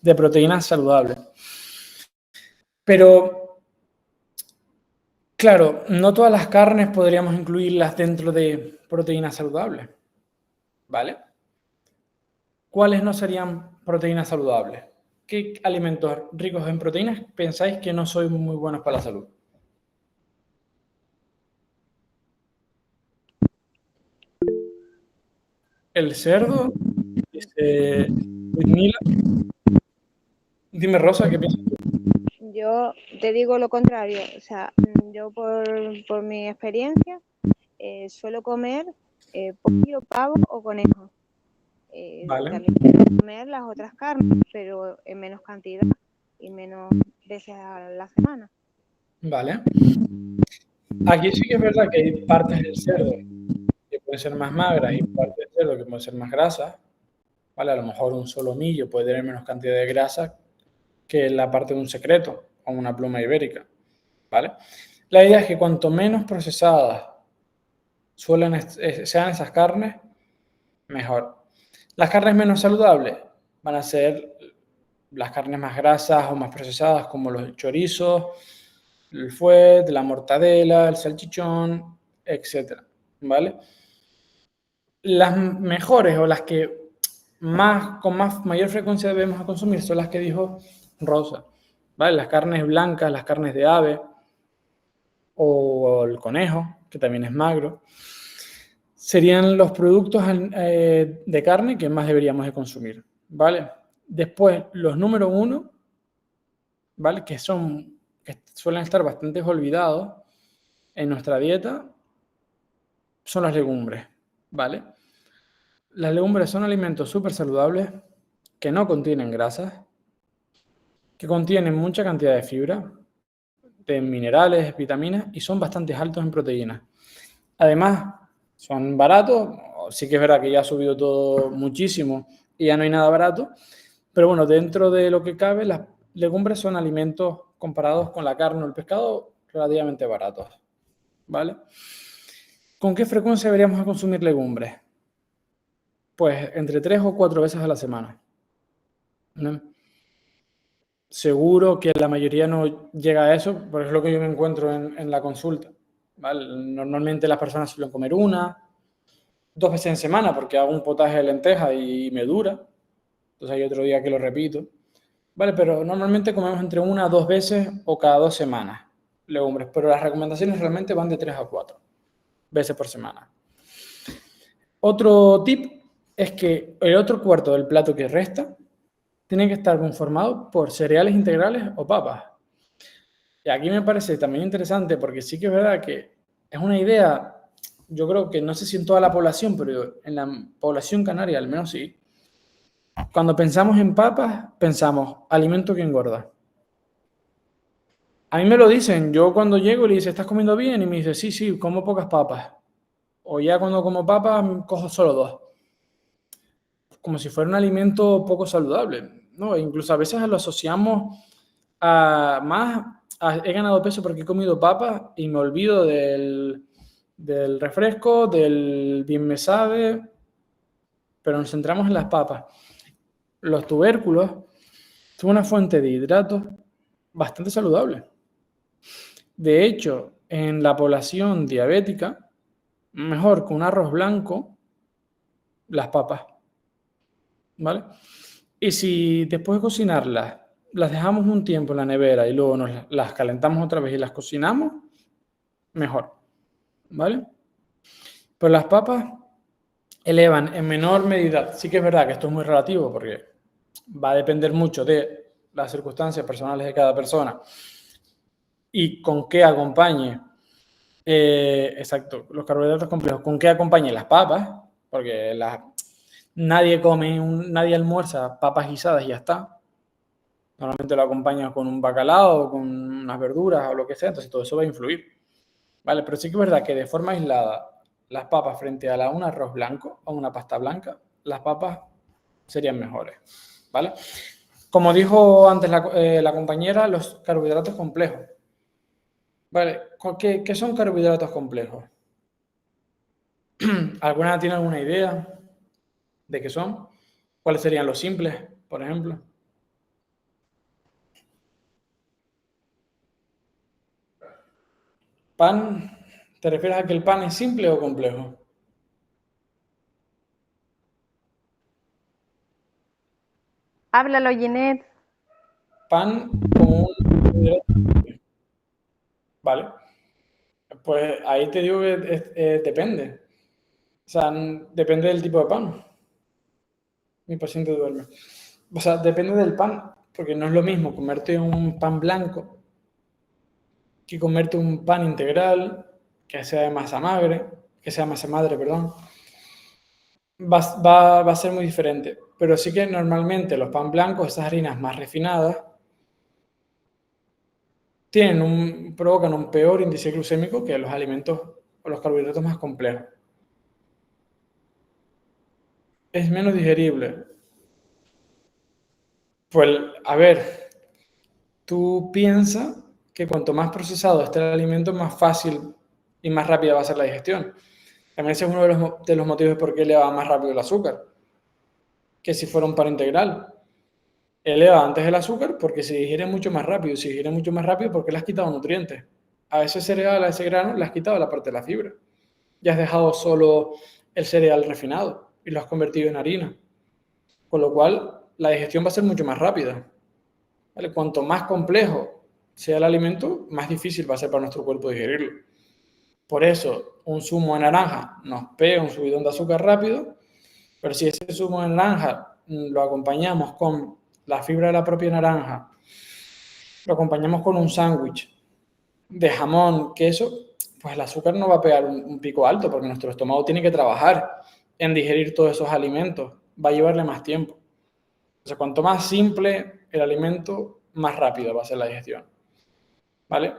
de proteínas saludables. Pero, claro, no todas las carnes podríamos incluirlas dentro de proteínas saludables, ¿vale? ¿Cuáles no serían proteínas saludables? ¿Qué alimentos ricos en proteínas pensáis que no son muy buenos para la salud? El cerdo, dice Ludmila. Dime, Rosa, ¿qué piensas?
Yo te digo lo contrario, o sea, yo por mi experiencia suelo comer pollo, pavo o conejo.
Vale.
También suelo comer las otras carnes, pero en menos cantidad y menos veces a la semana.
Vale. Aquí sí que es verdad que hay partes del cerdo que pueden ser más magras y partes del cerdo que pueden ser más grasas. ¿Vale? A lo mejor un solomillo puede tener menos cantidad de grasa que la parte de un secreto o una pluma ibérica, ¿vale? La idea es que cuanto menos procesadas sean esas carnes, mejor. Las carnes menos saludables van a ser las carnes más grasas o más procesadas, como los chorizos, el fuet, la mortadela, el salchichón, etc. ¿Vale? Las mejores o las que con mayor frecuencia debemos consumir son las que dijo Rosa, ¿vale? Las carnes blancas, las carnes de ave o el conejo, que también es magro, serían los productos de carne que más deberíamos de consumir, ¿vale? Después, los número 1, ¿vale? Que suelen estar bastante olvidados en nuestra dieta, son las legumbres, ¿vale? Las legumbres son alimentos súper saludables que no contienen grasas, que contienen mucha cantidad de fibra, de minerales, vitaminas y son bastante altos en proteínas. Además, son baratos. Sí que es verdad que ya ha subido todo muchísimo y ya no hay nada barato. Pero bueno, dentro de lo que cabe, las legumbres son alimentos comparados con la carne o el pescado relativamente baratos, ¿vale? ¿Con qué frecuencia deberíamos consumir legumbres? Pues entre 3 o 4 veces a la semana, ¿no? Seguro que la mayoría no llega a eso, porque es lo que yo me encuentro en la consulta, ¿vale? Normalmente las personas suelen comer 1, 2 veces en semana, porque hago un potaje de lentejas y me dura. Entonces hay otro día que lo repito. Vale, pero normalmente comemos entre 1 a 2 veces o cada 2 semanas legumbres, pero las recomendaciones realmente van de 3 a 4 veces por semana. Otro tip es que el otro cuarto del plato que resta tiene que estar conformado por cereales integrales o papas. Y aquí me parece también interesante porque sí que es verdad que es una idea, yo creo que no sé si en toda la población, pero en la población canaria al menos sí. Cuando pensamos en papas, pensamos alimento que engorda. A mí me lo dicen, yo cuando llego le dice, ¿estás comiendo bien? Y me dice, sí, sí, como pocas papas. O ya cuando como papas, cojo solo 2. Como si fuera un alimento poco saludable, ¿no? E incluso a veces lo asociamos he ganado peso porque he comido papas y me olvido del refresco, del bien me sabe, pero nos centramos en las papas. Los tubérculos son una fuente de hidratos bastante saludable. De hecho, en la población diabética, mejor con un arroz blanco, las papas, ¿vale? Y si después de cocinarlas, las dejamos un tiempo en la nevera y luego las calentamos otra vez y las cocinamos, mejor, ¿vale? Pero las papas elevan en menor medida, sí que es verdad que esto es muy relativo porque va a depender mucho de las circunstancias personales de cada persona y con qué acompañe, exacto, los carbohidratos complejos, con qué acompañe las papas, porque nadie almuerza papas guisadas y ya está. Normalmente lo acompañas con un bacalao, con unas verduras o lo que sea, entonces todo eso va a influir, ¿vale? Pero sí que es verdad que de forma aislada, las papas frente a un arroz blanco o una pasta blanca, las papas serían mejores, ¿vale? Como dijo antes la compañera, los carbohidratos complejos. Vale, ¿qué son carbohidratos complejos? ¿Alguna tiene alguna idea de qué son? ¿Cuáles serían los simples, por ejemplo? ¿Pan? ¿Te refieres a que el pan es simple o complejo?
Háblalo, Ginette.
Pan como un carbohidrato complejo. Vale. Pues ahí te digo que depende. O sea, depende del tipo de pan. Mi paciente duerme. O sea, depende del pan, porque no es lo mismo comerte un pan blanco que comerte un pan integral, que sea de masa madre, perdón. Va a ser muy diferente. Pero sí que normalmente los pan blancos, esas harinas más refinadas, provocan un peor índice glucémico que los alimentos o los carbohidratos más complejos. Es menos digerible. Pues, a ver, tú piensas que cuanto más procesado esté el alimento, más fácil y más rápida va a ser la digestión. También ese es uno de los motivos de por qué eleva más rápido el azúcar, que si fuera un pan integral. Eleva antes el azúcar porque se digiere mucho más rápido. Se digiere mucho más rápido porque le has quitado nutrientes. A ese cereal, a ese grano, le has quitado la parte de la fibra. Ya has dejado solo el cereal refinado y lo has convertido en harina. Con lo cual, la digestión va a ser mucho más rápida. ¿Vale? Cuanto más complejo sea el alimento, más difícil va a ser para nuestro cuerpo digerirlo. Por eso, un zumo de naranja nos pega un subidón de azúcar rápido, pero si ese zumo de naranja lo acompañamos con la fibra de la propia naranja, lo acompañamos con un sándwich de jamón, queso, pues el azúcar no va a pegar un pico alto porque nuestro estómago tiene que trabajar en digerir todos esos alimentos. Va a llevarle más tiempo. Entonces, cuanto más simple el alimento, más rápido va a ser la digestión. ¿Vale?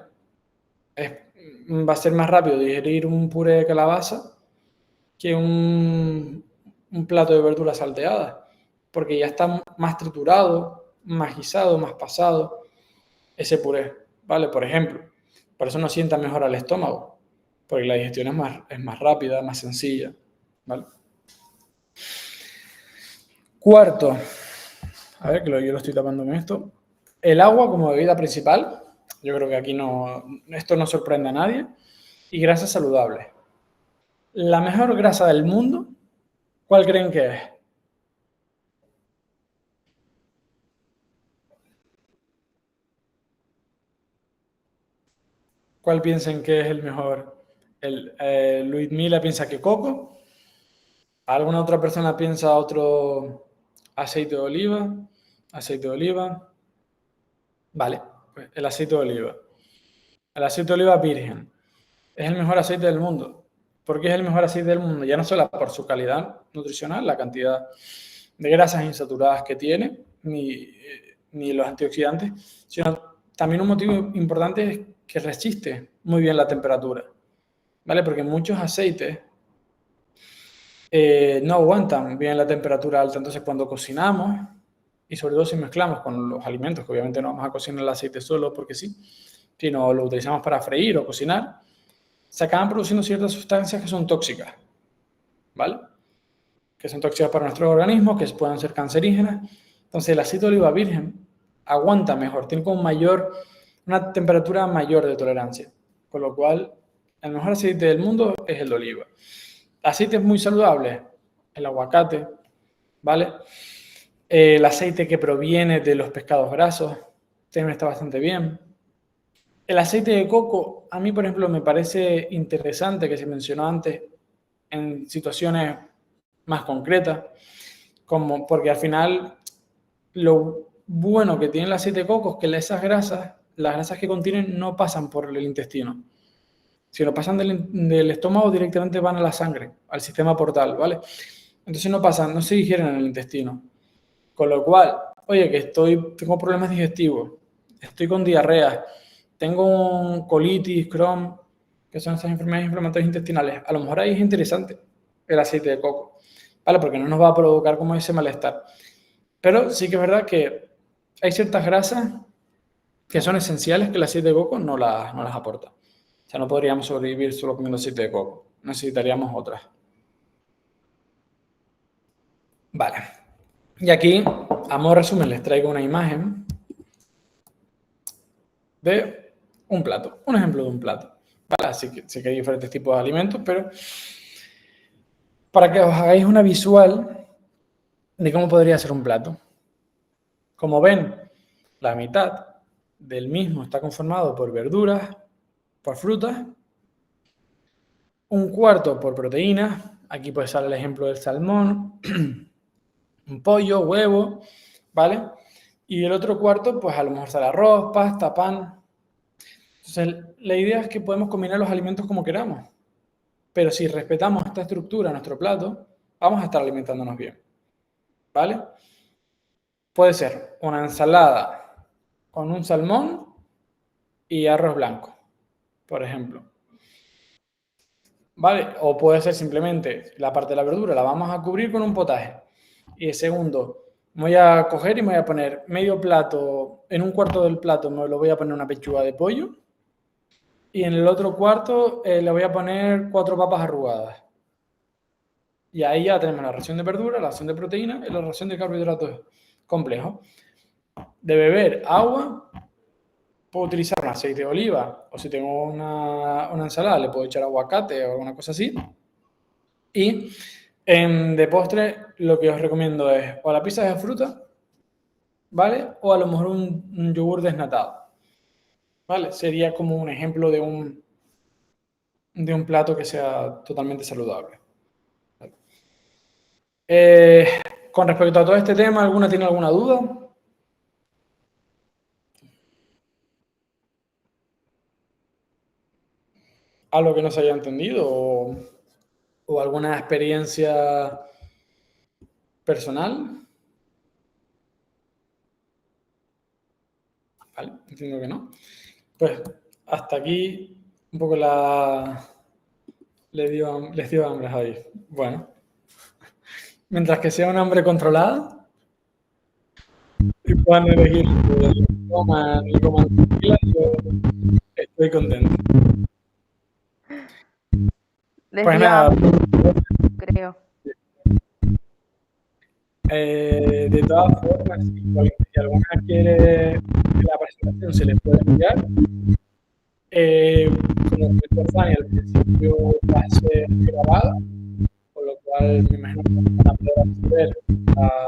va a ser más rápido digerir un puré de calabaza que un plato de verduras salteadas, porque ya está más triturado, más guisado, más pasado ese puré, ¿vale? Por ejemplo, por eso nos sienta mejor al estómago, porque la digestión es más rápida, más sencilla, ¿vale? Cuarto, a ver, que yo lo estoy tapando con esto, el agua como bebida principal, yo creo que aquí esto no sorprende a nadie, y grasas saludables. La mejor grasa del mundo, ¿cuál creen que es? ¿Cuál piensan que es el mejor? Luis Mila piensa que coco. ¿Alguna otra persona piensa otro aceite de oliva? Aceite de oliva. Vale, pues el aceite de oliva. El aceite de oliva virgen. Es el mejor aceite del mundo. ¿Por qué es el mejor aceite del mundo? Ya no solo por su calidad nutricional, la cantidad de grasas insaturadas que tiene, ni los antioxidantes, sino también un motivo importante es que resiste muy bien la temperatura, ¿vale? Porque muchos aceites no aguantan bien la temperatura alta, entonces cuando cocinamos, y sobre todo si mezclamos con los alimentos, que obviamente no vamos a cocinar el aceite solo porque sí, sino lo utilizamos para freír o cocinar, se acaban produciendo ciertas sustancias que son tóxicas, ¿vale? Que son tóxicas para nuestro organismo, que pueden ser cancerígenas. Entonces el aceite de oliva virgen aguanta mejor, tiene como una temperatura mayor de tolerancia, con lo cual el mejor aceite del mundo es el de oliva. Aceites muy saludables, el aguacate, ¿vale? El aceite que proviene de los pescados grasos también está bastante bien. El aceite de coco, a mí, por ejemplo, me parece interesante que se mencionó antes en situaciones más concretas, como porque al final lo bueno que tiene el aceite de coco es que esas grasas, las grasas que contienen, no pasan por el intestino, sino pasan del estómago directamente van a la sangre, al sistema portal, ¿vale? Entonces no se digieren en el intestino. Con lo cual, oye, que tengo problemas digestivos, estoy con diarrea, tengo un colitis, Crohn, que son esas enfermedades inflamatorias intestinales. A lo mejor ahí es interesante el aceite de coco, ¿vale? Porque no nos va a provocar como ese malestar. Pero sí que es verdad que hay ciertas grasas que son esenciales que el aceite de coco no las aporta. O sea, no podríamos sobrevivir solo comiendo aceite de coco. Necesitaríamos otras. Vale. Y aquí, a modo de resumen, les traigo una imagen de un plato, un ejemplo de un plato. ¿Vale? Así que sé que hay diferentes tipos de alimentos, pero para que os hagáis una visual de cómo podría ser un plato. Como ven, la mitad del mismo está conformado por verduras, por frutas, un cuarto por proteínas, aquí puede ser el ejemplo del salmón, un pollo, huevo, ¿vale? Y el otro cuarto, pues a lo mejor sale arroz, pasta, pan. Entonces, la idea es que podemos combinar los alimentos como queramos, pero si respetamos esta estructura en nuestro plato, vamos a estar alimentándonos bien, ¿vale? Puede ser una ensalada con un salmón y arroz blanco, por ejemplo. ¿Vale? O puede ser simplemente la parte de la verdura, la vamos a cubrir con un potaje. Y el segundo, voy a coger y me voy a poner medio plato, en un cuarto del plato me lo voy a poner una pechuga de pollo y en el otro cuarto le voy a poner 4 papas arrugadas. Y ahí ya tenemos la ración de verdura, la ración de proteína y la ración de carbohidratos complejos. De beber agua, puedo utilizar un aceite de oliva o si tengo una ensalada le puedo echar aguacate o alguna cosa así. Y de postre lo que os recomiendo es o la pizza de fruta, ¿vale? O a lo mejor un yogur desnatado, ¿vale? Sería como un ejemplo de un plato que sea totalmente saludable. Con respecto a todo este tema, ¿alguna tiene alguna duda? ¿Algo que no se haya entendido o alguna experiencia personal? ¿Vale? Entiendo que no. Pues hasta aquí un poco les dio hambre ahí. Bueno, mientras que sea un hambre controlada y puedan elegir lo que coman y coman tranquilas, yo estoy contento.
Les
Pues
dio
nada,
hambre, creo.
de todas formas, si alguna quiere que la presentación se les puede enviar, como comentó Fanny, al principio va a ser grabada, con lo cual me imagino que van a poder acceder a